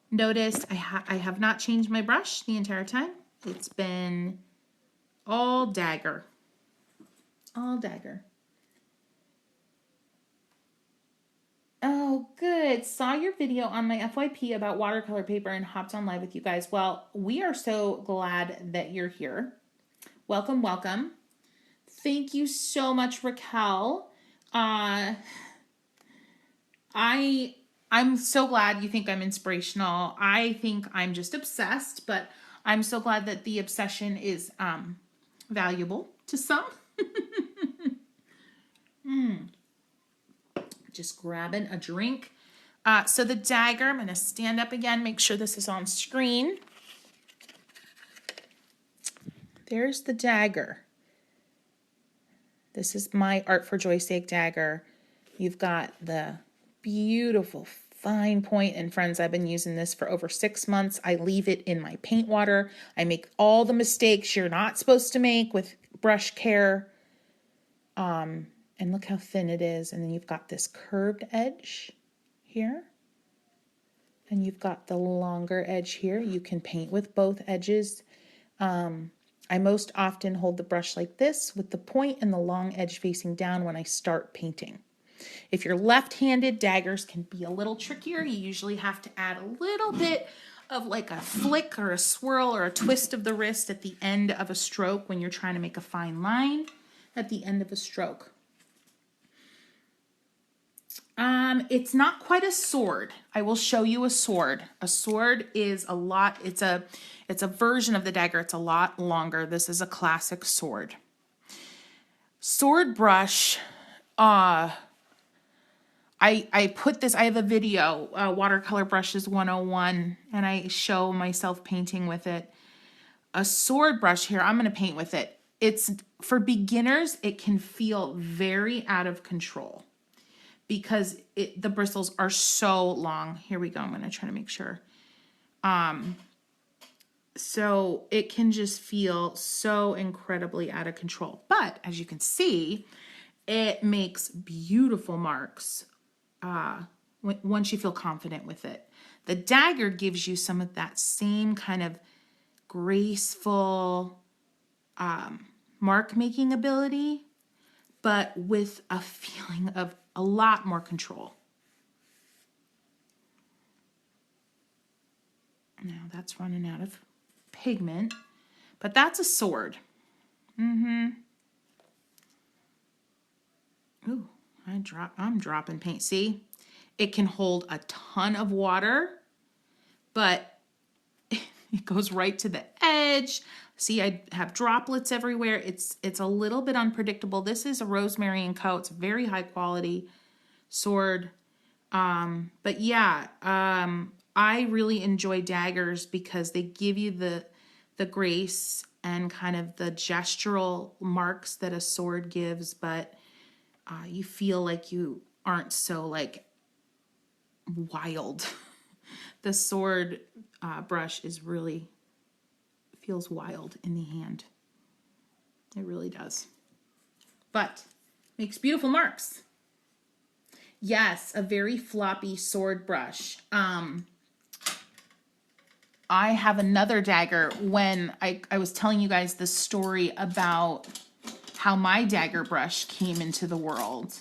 Notice I have not changed my brush the entire time. It's been all dagger. All dagger. Oh, good. Saw your video on my FYP about watercolor paper and hopped on live with you guys. Well, we are so glad that you're here. Welcome, welcome. Thank you so much, Raquel. I'm so glad you think I'm inspirational. I think I'm just obsessed, but I'm so glad that the obsession is valuable to some. Just grabbing a drink. So the dagger, I'm going to stand up again, make sure this is on screen. There's the dagger. This is my Art for Joy's Sake dagger. You've got the beautiful fine point, and friends, I've been using this for over 6 months. I leave it in my paint water. I make all the mistakes you're not supposed to make with brush care. And look how thin it is. And then you've got this curved edge here. And you've got the longer edge here. You can paint with both edges. I most often hold the brush like this with the point and the long edge facing down when I start painting. If you're left-handed, daggers can be a little trickier. You usually have to add a little bit of like a flick or a swirl or a twist of the wrist at the end of a stroke when you're trying to make a fine line at the end of a stroke. It's not quite a sword. I will show you a sword. A sword is a lot, it's a version of the dagger. It's a lot longer. This is a classic sword. Sword brush, I put this, I have a video, Watercolor Brushes 101, and I show myself painting with it. A sword brush here, I'm going to paint with it. It's, for beginners, it can feel very out of control because the bristles are so long. Here we go. I'm going to try to make sure. So it can just feel so incredibly out of control. But as you can see, it makes beautiful marks once you feel confident with it. The dagger gives you some of that same kind of graceful mark making ability, but with a feeling of a lot more control. Now that's running out of pigment, but that's a sword. Ooh, I'm dropping paint. See, it can hold a ton of water, but it goes right to the edge. See, I have droplets everywhere. It's a little bit unpredictable. This is a Rosemary & Co. It's a very high quality sword. But yeah, I really enjoy daggers because they give you the grace and kind of the gestural marks that a sword gives, but you feel like you aren't so like wild. The sword brush is really feels wild in the hand. It really does. But makes beautiful marks. Yes, a very floppy sword brush. I have another dagger. When I was telling you guys the story about how my dagger brush came into the world.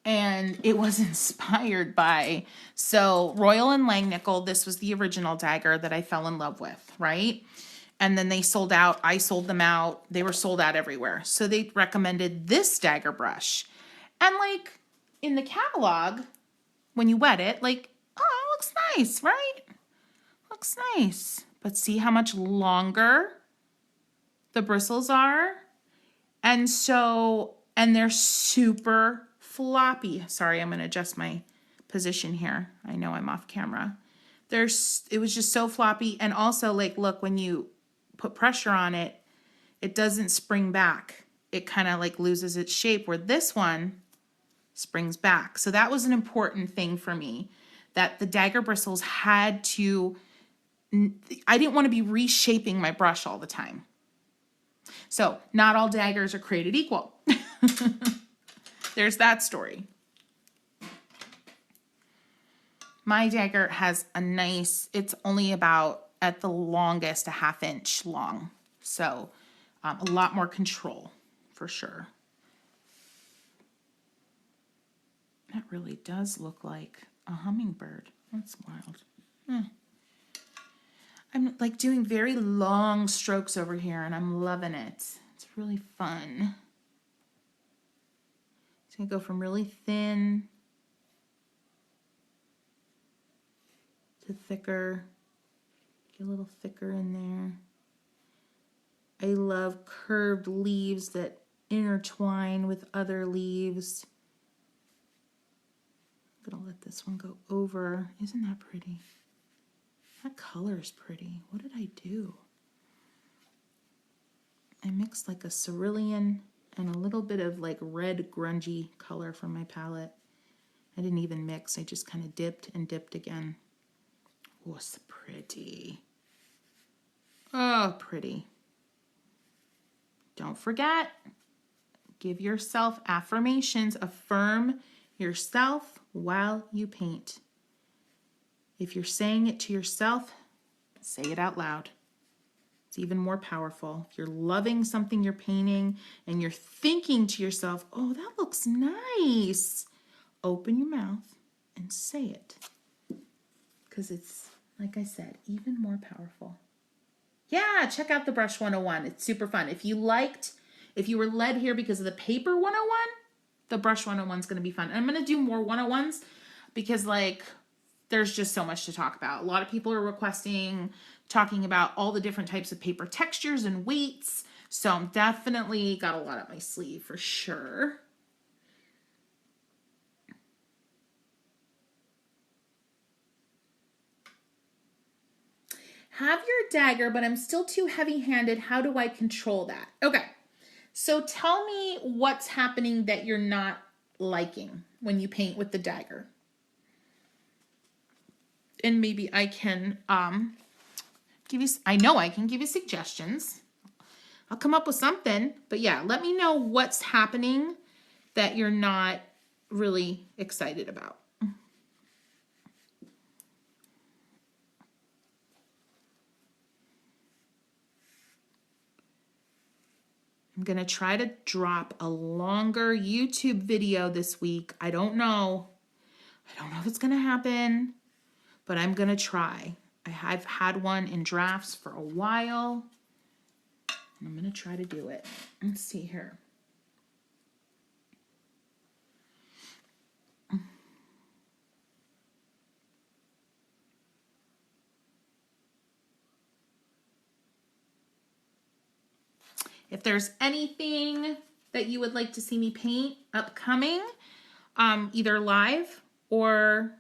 And it was inspired by, so Royal and Langnickel, this was the original dagger that I fell in love with, right? And then they sold out. I sold them out. They were sold out everywhere. So they recommended this dagger brush. And like in the catalog, when you wet it, like, oh, it looks nice, right? Looks nice. But see how much longer the bristles are? And they're super floppy. Sorry, I'm going to adjust my position here. I know I'm off camera. It was just so floppy. And also, like, look, when you put pressure on it, it doesn't spring back. It kind of like loses its shape, where this one springs back. So that was an important thing for me, that the dagger bristles had to, I didn't want to be reshaping my brush all the time. So not all daggers are created equal. There's that story. My dagger has a nice, it's only about, at the longest, a 1/2 inch long. So a lot more control for sure. That really does look like a hummingbird. That's wild. I'm like doing very long strokes over here and I'm loving it. It's really fun. It's gonna go from really thin to thicker. Get a little thicker in there. I love curved leaves that intertwine with other leaves. I'm gonna let this one go over. Isn't that pretty? That color is pretty. What did I do? I mixed like a cerulean and a little bit of like red grungy color from my palette. I didn't even mix. I just kind of dipped and dipped again. Oh, it's pretty. Oh, pretty. Don't forget, give yourself affirmations. Affirm yourself while you paint. If you're saying it to yourself, say it out loud. It's even more powerful. If you're loving something you're painting and you're thinking to yourself, oh, that looks nice, open your mouth and say it. Because it's, like I said, even more powerful. Yeah, check out the Brush 101. It's super fun. If you were led here because of the paper 101, the Brush 101 is going to be fun. And I'm going to do more 101s because like there's just so much to talk about. A lot of people are requesting talking about all the different types of paper textures and weights. So I'm definitely got a lot up my sleeve for sure. Have your dagger, but I'm still too heavy-handed. How do I control that? Okay, so tell me what's happening that you're not liking when you paint with the dagger. And maybe I can give you, I know I can give you suggestions. I'll come up with something, but yeah, let me know what's happening that you're not really excited about. I'm going to try to drop a longer YouTube video this week. I don't know if it's going to happen, but I'm going to try. I've had one in drafts for a while. I'm going to try to do it. Let's see here. If there's anything that you would like to see me paint upcoming, either live or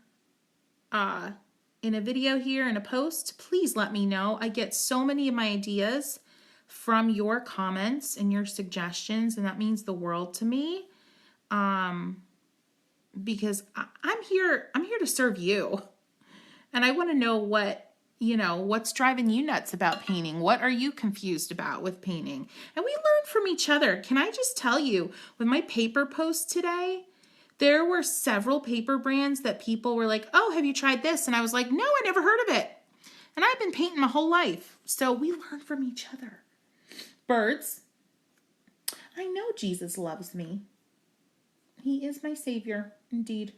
in a video here in a post, please let me know. I get so many of my ideas from your comments and your suggestions, and that means the world to me. Because I'm here to serve you. And I want to know what's driving you nuts about painting. What are you confused about with painting? And we learn from each other. Can I just tell you, with my paper post today, there were several paper brands that people were like, oh, have you tried this? And I was like, no, I never heard of it. And I've been painting my whole life. So we learn from each other. Birds. I know Jesus loves me. He is my savior, indeed.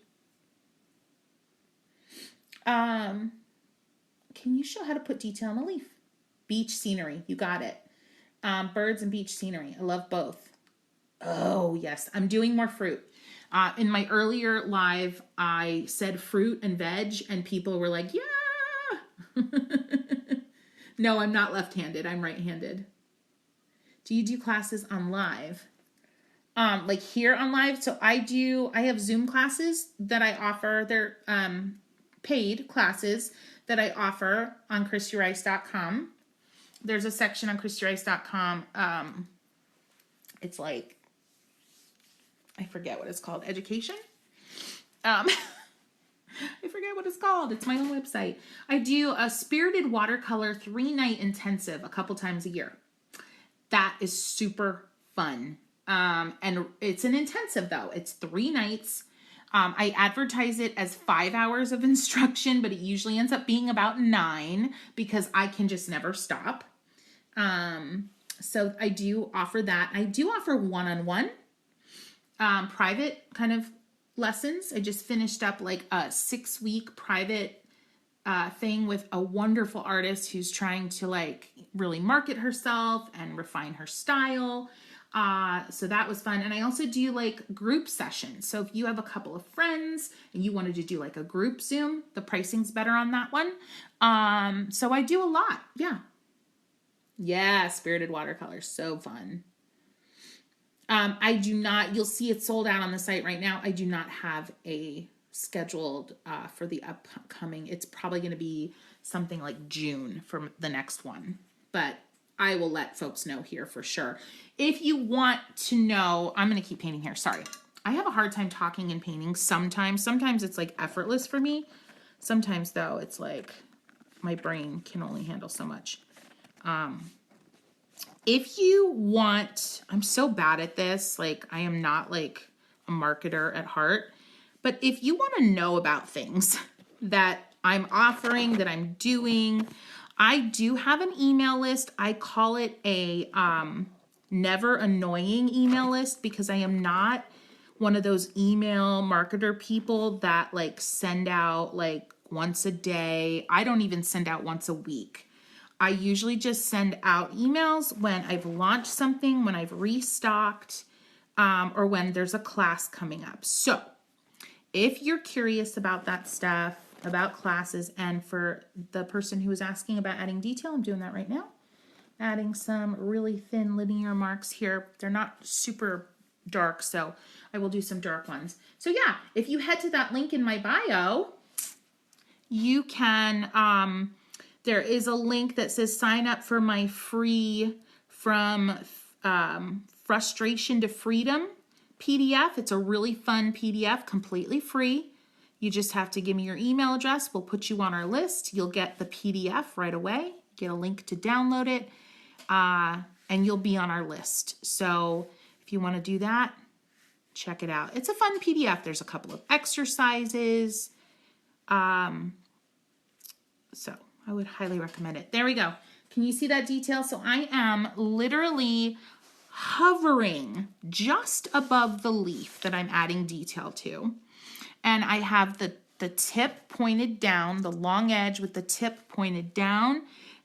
Can you show how to put detail on a leaf? Beach scenery, you got it. Birds and beach scenery, I love both. Oh, yes, I'm doing more fruit. In my earlier live, I said fruit and veg, and people were like, yeah. No, I'm not left-handed, I'm right-handed. Do you do classes on live? Like here on live, so I have Zoom classes that I offer. They're paid classes that I offer on ChristyRice.com. There's a section on ChristyRice.com. It's like, I forget what it's called. Education? I forget what it's called. It's my own website. I do a spirited watercolor 3-night intensive a couple times a year. That is super fun. And it's an intensive though. It's 3 nights. I advertise it as 5 hours of instruction, but it usually ends up being about 9 because I can just never stop. So I do offer that. I do offer one-on-one, private kind of lessons. I just finished up like a 6-week private thing with a wonderful artist who's trying to like really market herself and refine her style. So that was fun. And I also do like group sessions. So if you have a couple of friends and you wanted to do like a group Zoom, the pricing's better on that one. So I do a lot. Yeah. Yeah. Spirited watercolor. So fun. I do not, you'll see it sold out on the site right now. I do not have a scheduled, for the upcoming. It's probably going to be something like June for the next one, but I will let folks know here for sure. If you want to know, I'm going to keep painting here. Sorry. I have a hard time talking and painting sometimes. Sometimes it's like effortless for me. Sometimes though, it's like my brain can only handle so much. If you want, I'm so bad at this. Like I am not like a marketer at heart, but if you want to know about things that I'm offering, that I'm doing, I do have an email list. I call it a never annoying email list because I am not one of those email marketer people that like send out like once a day. I don't even send out once a week. I usually just send out emails when I've launched something, when I've restocked, or when there's a class coming up. So if you're curious about that stuff, about classes, and for the person who was asking about adding detail, I'm doing that right now. Adding some really thin linear marks here. They're not super dark, so I will do some dark ones. So yeah, if you head to that link in my bio, you can, there is a link that says sign up for my free From Frustration to Freedom PDF. It's a really fun PDF, completely free. You just have to give me your email address. We'll put you on our list. You'll get the PDF right away. Get a link to download it, and you'll be on our list. So if you want to do that, check it out. It's a fun PDF. There's a couple of exercises. So I would highly recommend it. There we go. Can you see that detail? So I am literally hovering just above the leaf that I'm adding detail to. And I have the tip pointed down, the long edge with the tip pointed down.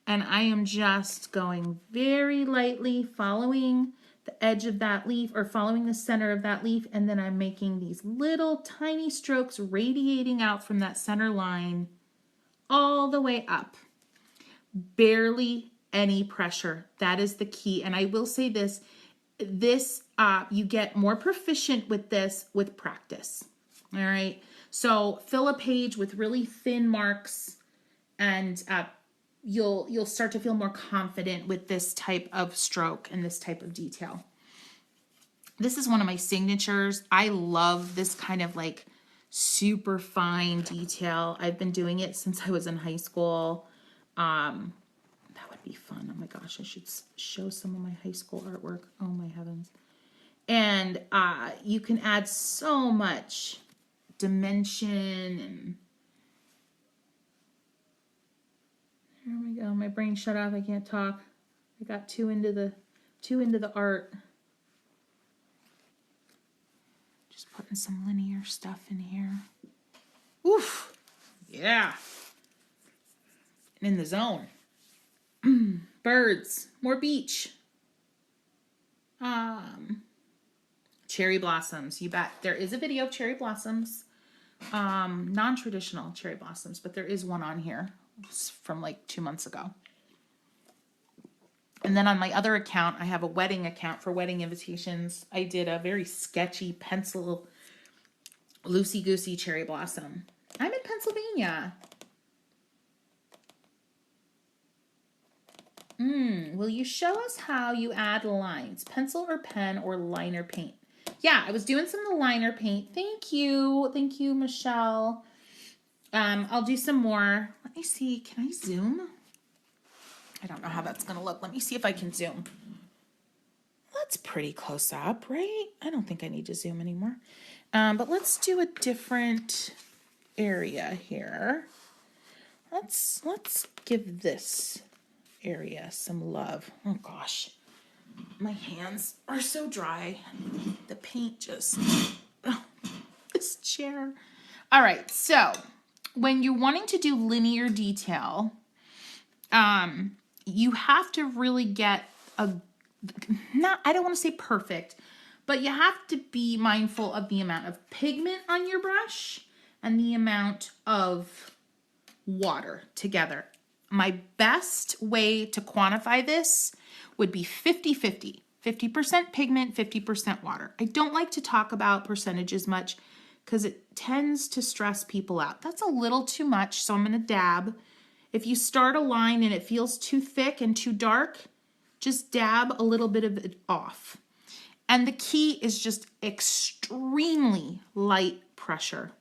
And I am just going very lightly, following the edge of that leaf or following the center of that leaf. And then I'm making these little tiny strokes radiating out from that center line all the way up. Barely any pressure. That is the key. And I will say this, you get more proficient with this with practice. All right. So fill a page with really thin marks, and you'll start to feel more confident with this type of stroke and this type of detail. This is one of my signatures. I love this kind of like super fine detail. I've been doing it since I was in high school. That would be fun. Oh my gosh, I should show some of my high school artwork. Oh my heavens. And you can add so much dimension, and here we go. My brain shut off. I can't talk. I got too into the art. Just putting some linear stuff in here. Oof. Yeah. And in the zone. Birds. More beach. Cherry blossoms. You bet. There is a video of cherry blossoms. Non-traditional cherry blossoms, but there is one on here. It's from like 2 months ago. And then on my other account, I have a wedding account for wedding invitations. I did a very sketchy pencil loosey-goosey cherry blossom. I'm in Pennsylvania. Will you show us how you add lines? Pencil or pen or liner paint? Yeah, I was doing some of the liner paint. Thank you. Thank you, Michelle. I'll do some more. Let me see. Can I zoom? I don't know how that's going to look. Let me see if I can zoom. That's pretty close up, right? I don't think I need to zoom anymore. But let's do a different area here. Let's give this area some love. Oh gosh, my hands are so dry. The paint just, this chair. All right, so when you're wanting to do linear detail, you have to really get I don't want to say perfect, but you have to be mindful of the amount of pigment on your brush and the amount of water together. My best way to quantify this would be 50-50. 50% pigment, 50% water. I don't like to talk about percentages much because it tends to stress people out. That's a little too much, so I'm going to dab. If you start a line and it feels too thick and too dark, just dab a little bit of it off. And the key is just extremely light pressure.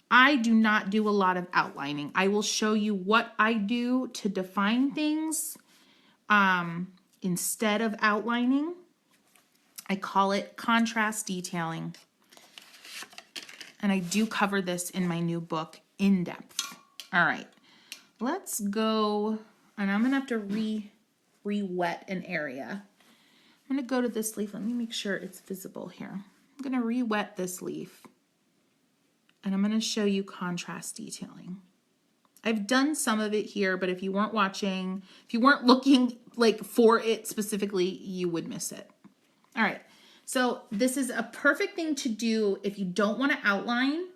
I do not do a lot of outlining. I will show you what I do to define things instead of outlining. I call it contrast detailing. And I do cover this in my new book, In Depth. All right, let's go, and I'm gonna have to re-wet an area. I'm gonna go to this leaf. Let me make sure it's visible here. I'm gonna re-wet this leaf. And I'm going to show you contrast detailing. I've done some of it here, but if you weren't watching, if you weren't looking like for it specifically, you would miss it. All right, so this is a perfect thing to do if you don't want to outline,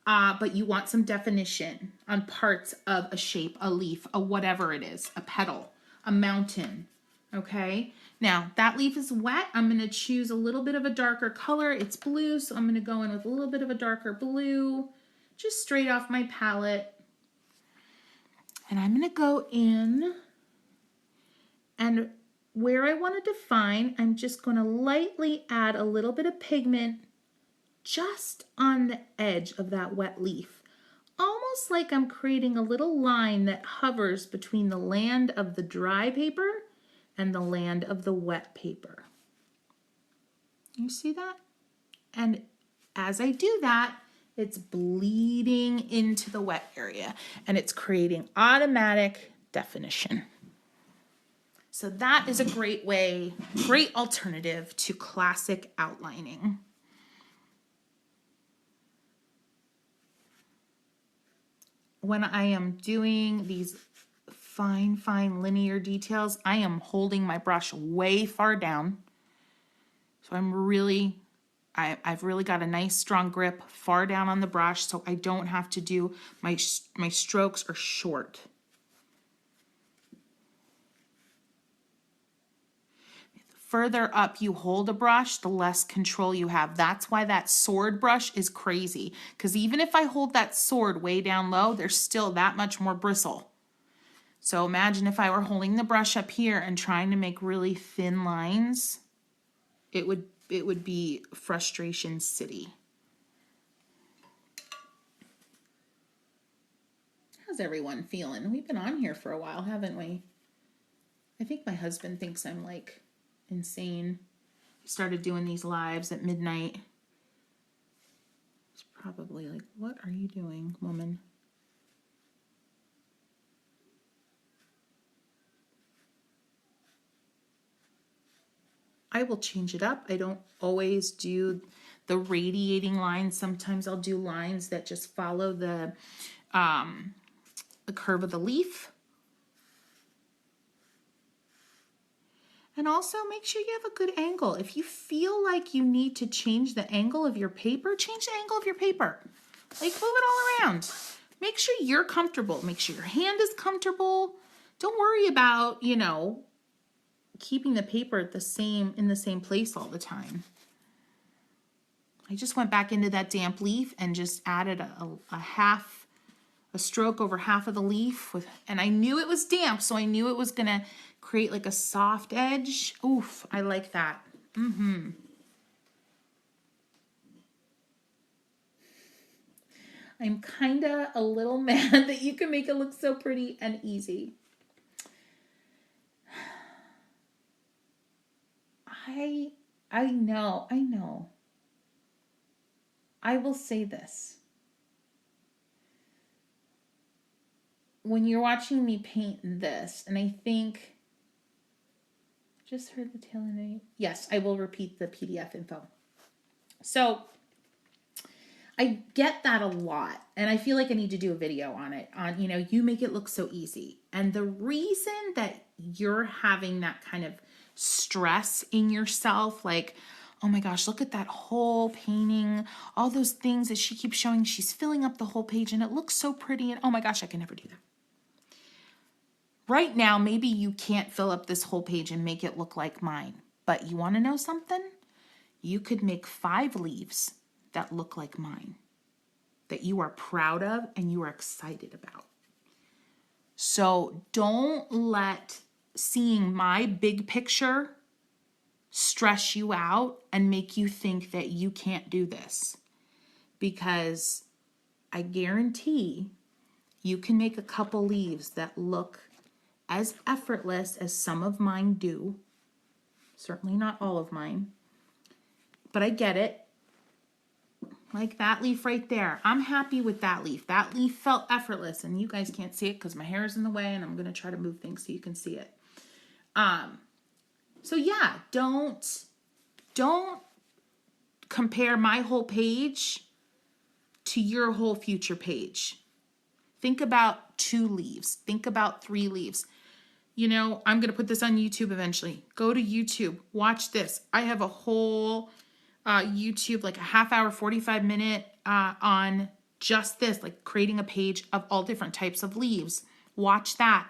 but you want some definition on parts of a shape, a leaf, a whatever it is, a petal, a mountain, okay? Now, that leaf is wet. I'm going to choose a little bit of a darker color. It's blue, so I'm going to go in with a little bit of a darker blue, just straight off my palette. And I'm going to go in, and where I want to define, I'm just going to lightly add a little bit of pigment just on the edge of that wet leaf. Almost like I'm creating a little line that hovers between the land of the dry paper and the land of the wet paper. You see that? And as I do that, it's bleeding into the wet area and it's creating automatic definition. So that is a great way, great alternative to classic outlining. When I am doing these fine linear details, I am holding my brush way far down. So I've really got a nice strong grip far down on the brush, so I don't have to do, my strokes are short. further up you hold a brush, the less control you have. That's why that sword brush is crazy. Because even if I hold that sword way down low, there's still that much more bristle. So imagine if I were holding the brush up here and trying to make really thin lines, it would be frustration city. How's everyone feeling? We've been on here for a while, haven't we? I think my husband thinks I'm like insane. He started doing these lives at midnight. He's probably like, what are you doing, woman? I will change it up. I don't always do the radiating lines. Sometimes I'll do lines that just follow the curve of the leaf. And also make sure you have a good angle. If you feel like you need to change the angle of your paper, change the angle of your paper. Like move it all around. Make sure you're comfortable. Make sure your hand is comfortable. Don't worry about, you know, keeping the paper at in the same place all the time. I just went back into that damp leaf and just added a stroke over half of the leaf and I knew it was damp, so I knew it was gonna create like a soft edge. Oof, I like that. I'm kinda a little mad that you can make it look so pretty and easy. I know. I will say this. When you're watching me paint this, and I think, just heard the tail end. Yes, I will repeat the PDF info. So I get that a lot, and I feel like I need to do a video on it, on, you know, you make it look so easy. And the reason that you're having that kind of stress in yourself, like, oh my gosh, look at that whole painting, all those things that she keeps showing, she's filling up the whole page and it looks so pretty, and oh my gosh, I can never do that. Right now, maybe you can't fill up this whole page and make it look like mine, but you want to know something? You could make 5 leaves that look like mine, that you are proud of and you are excited about. So don't let seeing my big picture stress you out and make you think that you can't do this, because I guarantee you can make a couple leaves that look as effortless as some of mine do. Certainly not all of mine, but I get it. Like that leaf right there. I'm happy with that leaf. That leaf felt effortless, and you guys can't see it because my hair is in the way and I'm going to try to move things so you can see it. So yeah, don't compare my whole page to your whole future page. Think about 2 leaves. Think about 3 leaves. You know, I'm going to put this on YouTube eventually. Go to YouTube. Watch this. I have a whole YouTube, like a half hour, 45-minute on just this, like creating a page of all different types of leaves. Watch that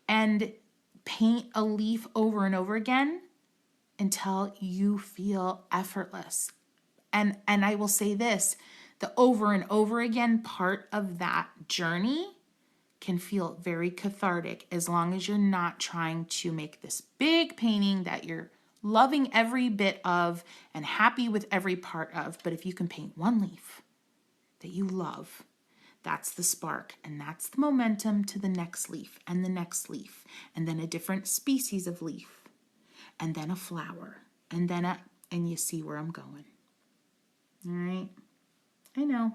and paint a leaf over and over again until you feel effortless. And I will say this, the over and over again part of that journey can feel very cathartic, as long as you're not trying to make this big painting that you're loving every bit of and happy with every part of. But if you can paint 1 leaf that you love, that's the spark, and that's the momentum to the next leaf and the next leaf, and then a different species of leaf, and then a flower, and then and you see where I'm going. All right? I know.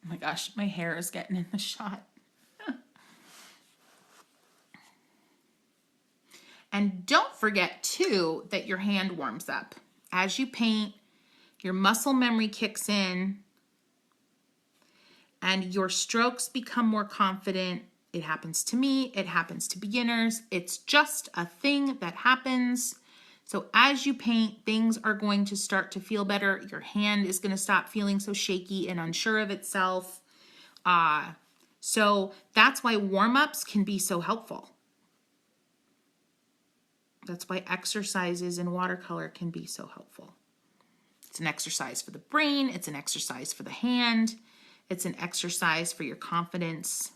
Oh my gosh, my hair is getting in the shot. And don't forget too that your hand warms up. As you paint, your muscle memory kicks in and your strokes become more confident. It happens to me, it happens to beginners. It's just a thing that happens. So as you paint, things are going to start to feel better. Your hand is going to stop feeling so shaky and unsure of itself. So that's why warm-ups can be so helpful. That's why exercises in watercolor can be so helpful. It's an exercise for the brain. It's an exercise for the hand. It's an exercise for your confidence.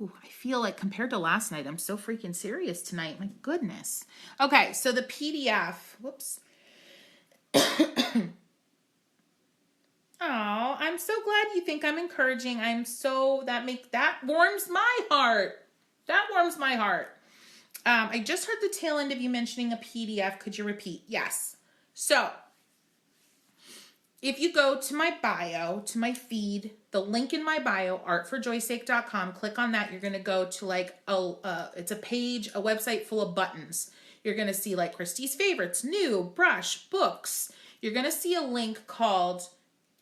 Ooh, I feel like compared to last night, I'm so freaking serious tonight. My goodness. Okay, so the PDF. Whoops. Oh, I'm so glad you think I'm encouraging. That warms my heart. That warms my heart. I just heard the tail end of you mentioning a PDF. Could you repeat? Yes. So, if you go to my bio, to my feed, the link in my bio, artforjoysake.com, click on that. You're going to go to like, it's a page, a website full of buttons. You're going to see like Christy's favorites, new, brush, books. You're going to see a link called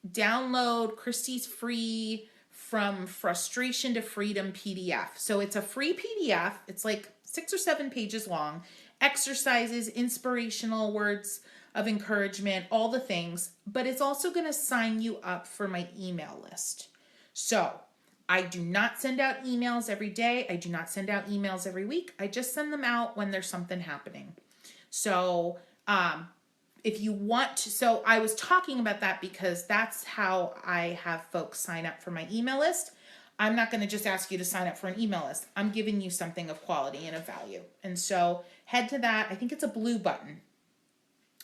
download Christy's free From Frustration to Freedom PDF. So it's a free PDF. It's like 6 or 7 pages long. Exercises, inspirational words of encouragement, all the things. But it's also going to sign you up for my email list. So I do not send out emails every day. I do not send out emails every week. I just send them out when there's something happening. So if you want to, so I was talking about that because that's how I have folks sign up for my email list. I'm not going to just ask you to sign up for an email list. I'm giving you something of quality and of value. And so head to that. I think it's a blue button.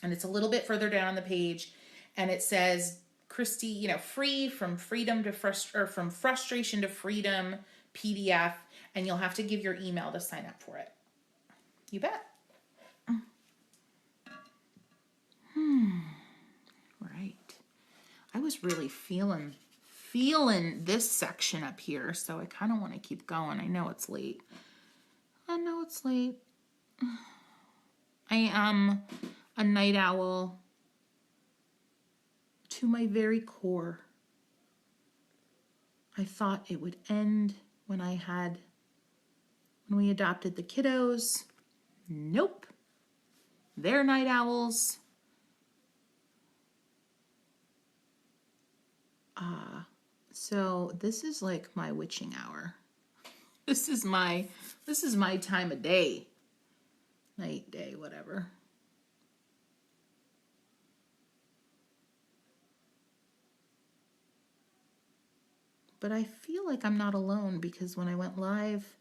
And it's a little bit further down on the page. And it says, Christy, free from freedom to from frustration to freedom PDF. And you'll have to give your email to sign up for it. You bet. Right. I was really feeling this section up here, so I kind of want to keep going. I know it's late. I am a night owl to my very core. I thought it would end when we adopted the kiddos. Nope. They're night owls. So this is like my witching hour. This is my time of day. Night, day, whatever. But I feel like I'm not alone because when I went live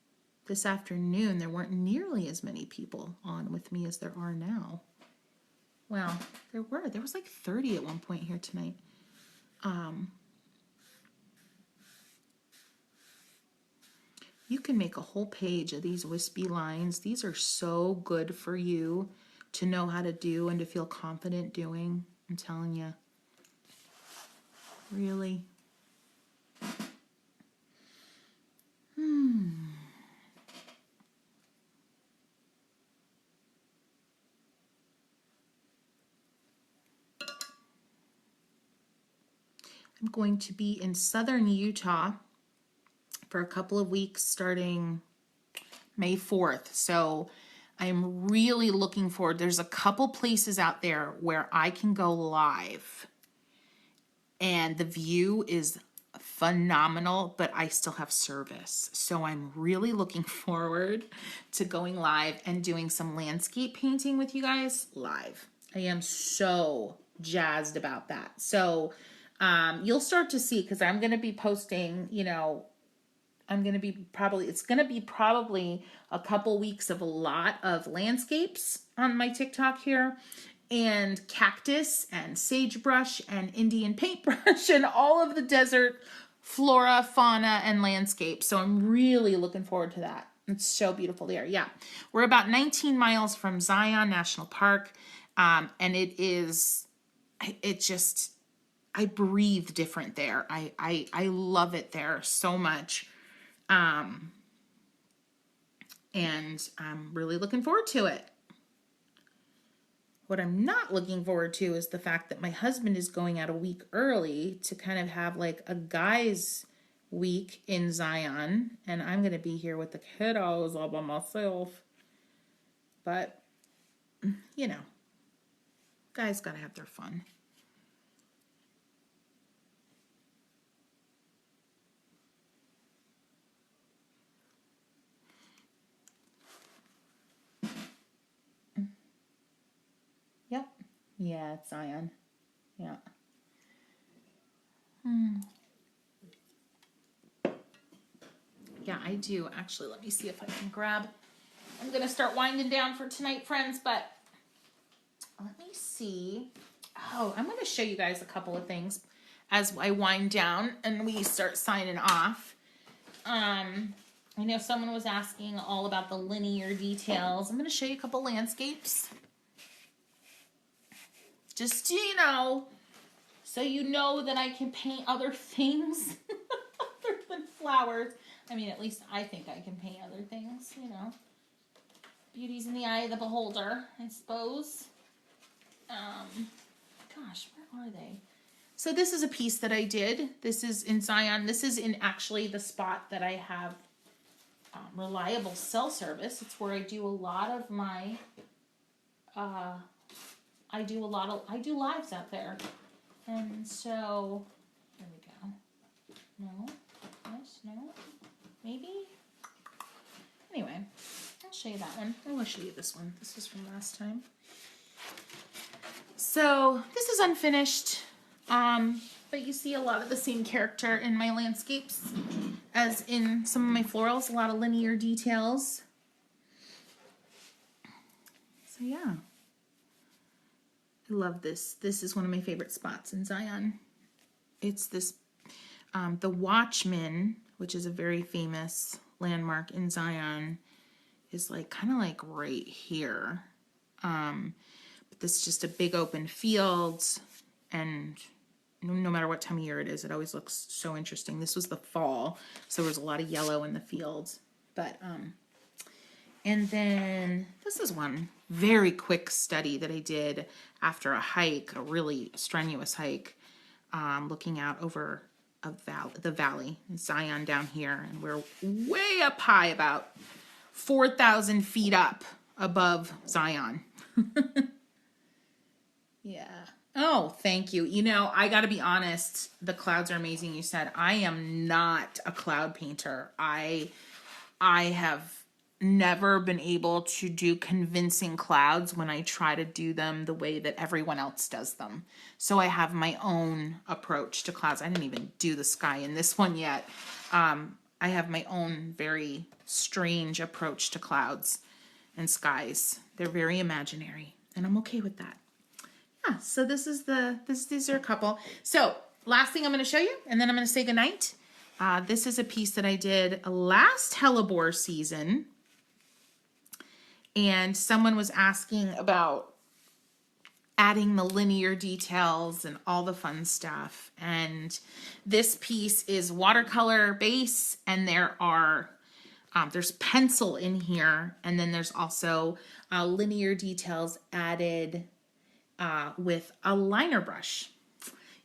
this afternoon, there weren't nearly as many people on with me as there are now. Well, there was like 30 at one point here tonight. You can make a whole page of these wispy lines. These are so good for you to know how to do and to feel confident doing. I'm telling you. Really. I'm going to be in southern Utah for a couple of weeks starting May 4th. So I'm really looking forward. There's a couple places out there where I can go live and the view is phenomenal, but I still have service. So I'm really looking forward to going live and doing some landscape painting with you guys live. I am so jazzed about that. So you'll start to see, because I'm going to be posting, it's going to be probably a couple weeks of a lot of landscapes on my TikTok here, and cactus and sagebrush and Indian paintbrush and all of the desert flora, fauna, and landscape. So I'm really looking forward to that. It's so beautiful there. Yeah. We're about 19 miles from Zion National Park. And I breathe different there. I love it there so much. And I'm really looking forward to it. What I'm not looking forward to is the fact that my husband is going out a week early to kind of have like a guy's week in Zion. And I'm going to be here with the kiddos all by myself. But you know, guys gotta have their fun. Yep. Yeah, it's Zion. Yeah. Yeah, I do. Actually, let me see if I can grab. I'm going to start winding down for tonight, friends, but let me see. Oh, I'm going to show you guys a couple of things as I wind down and we start signing off. I know someone was asking all about the linear details. I'm going to show you a couple landscapes. Just, you know, so you know that I can paint other things other than flowers. I mean, at least I think I can paint other things, you know. Beauty's in the eye of the beholder, I suppose. Gosh, where are they? So this is a piece that I did. This is in Zion. This is in actually the spot that I have reliable cell service. It's where I do a lot of my, I do lives out there. And so, there we go. No, yes, no, maybe. Anyway, I'll show you that one. I will show you this one. This is from last time. So this is unfinished, but you see a lot of the same character in my landscapes as in some of my florals, a lot of linear details. So yeah, I love this. This is one of my favorite spots in Zion. It's this, the Watchman, which is a very famous landmark in Zion, is like kind of like right here. But this is just a big open field, and no matter what time of year it is, it always looks so interesting. This was the fall, so there was a lot of yellow in the field. But and then this is one very quick study that I did after a hike, a really strenuous hike, looking out over the valley in Zion down here, and we're way up high, about 4,000 feet up above Zion. Yeah. Oh, thank you. You know, I got to be honest. The clouds are amazing. You said I am not a cloud painter. I have never been able to do convincing clouds when I try to do them the way that everyone else does them. So I have my own approach to clouds. I didn't even do the sky in this one yet. I have my own very strange approach to clouds and skies. They're very imaginary, and I'm okay with that. Yeah, so these are a couple. So last thing I'm going to show you, and then I'm going to say goodnight. This is a piece that I did last hellebore season, and someone was asking about adding the linear details and all the fun stuff. And this piece is watercolor base, and there's pencil in here, and then there's also linear details added with a liner brush.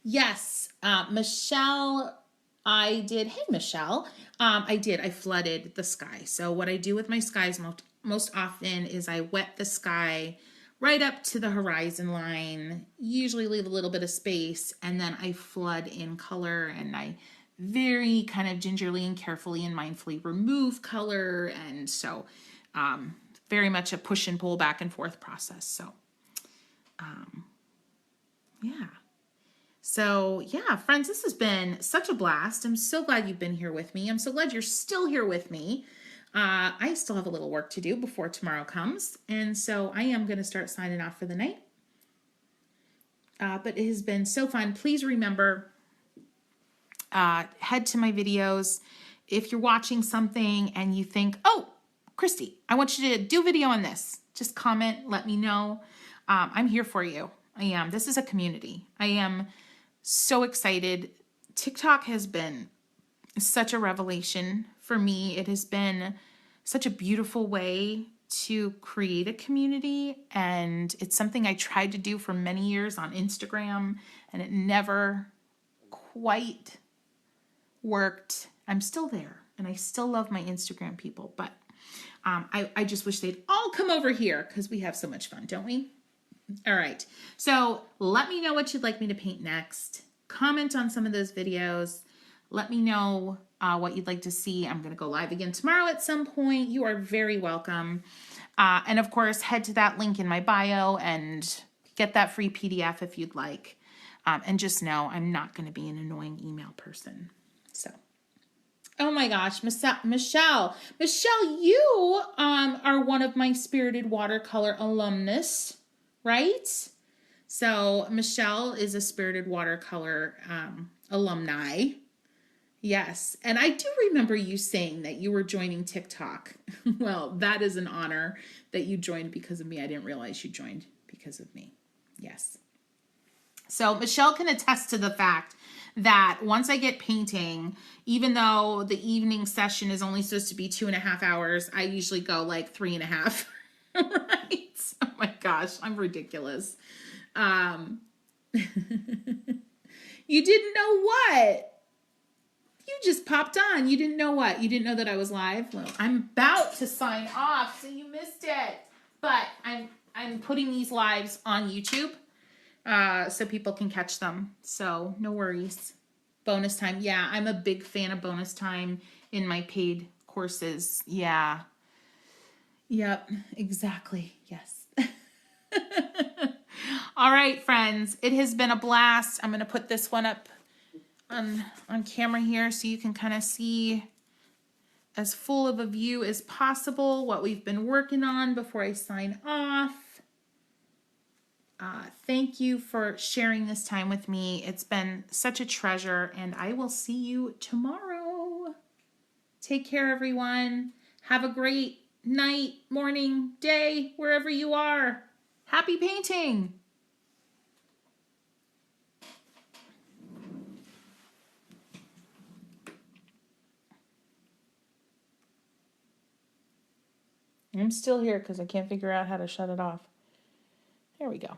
Yes, Michelle, I did. Hey, Michelle, I flooded the sky. So what I do with my skies most often is I wet the sky right up to the horizon line, usually leave a little bit of space, and then I flood in color, and I very kind of gingerly and carefully and mindfully remove color. And so very much a push and pull back and forth process. So yeah. So yeah, friends, this has been such a blast. I'm so glad you've been here with me. I'm so glad you're still here with me. I still have a little work to do before tomorrow comes. And so I am going to start signing off for the night. But it has been so fun. Please remember, head to my videos. If you're watching something and you think, oh, Christy, I want you to do a video on this, just comment, let me know. I'm here for you. I am. This is a community. I am so excited. TikTok has been such a revelation for me. It has been such a beautiful way to create a community, and it's something I tried to do for many years on Instagram, and it never quite worked. I'm still there, and I still love my Instagram people, but I just wish they'd all come over here because we have so much fun, don't we? All right. So let me know what you'd like me to paint next. Comment on some of those videos. Let me know what you'd like to see. I'm going to go live again tomorrow at some point. You are very welcome. And of course, head to that link in my bio and get that free PDF if you'd like. And just know I'm not going to be an annoying email person. So, oh my gosh, Michelle, you are one of my Spirited Watercolor alumnus, right? So Michelle is a Spirited Watercolor alumni. Yes, and I do remember you saying that you were joining TikTok. Well, that is an honor that you joined because of me. I didn't realize you joined because of me. Yes. So Michelle can attest to the fact that once I get painting, even though the evening session is only supposed to be 2.5 hours, I usually go like 3.5. Right? Oh my gosh, I'm ridiculous. You didn't know what? You just popped on. You didn't know what? You didn't know that I was live? Well, I'm about to sign off, so you missed it. But I'm putting these lives on YouTube so people can catch them. So no worries. Bonus time. Yeah, I'm a big fan of bonus time in my paid courses. Yeah. Yep, exactly. Yes. All right, friends. It has been a blast. I'm going to put this one up on camera here so you can kind of see as full of a view as possible what we've been working on before I sign off. Thank you for sharing this time with me. It's been such a treasure, and I will see you tomorrow. Take care, everyone. Have a great night, morning, day, wherever you are. Happy painting. I'm still here because I can't figure out how to shut it off. There we go.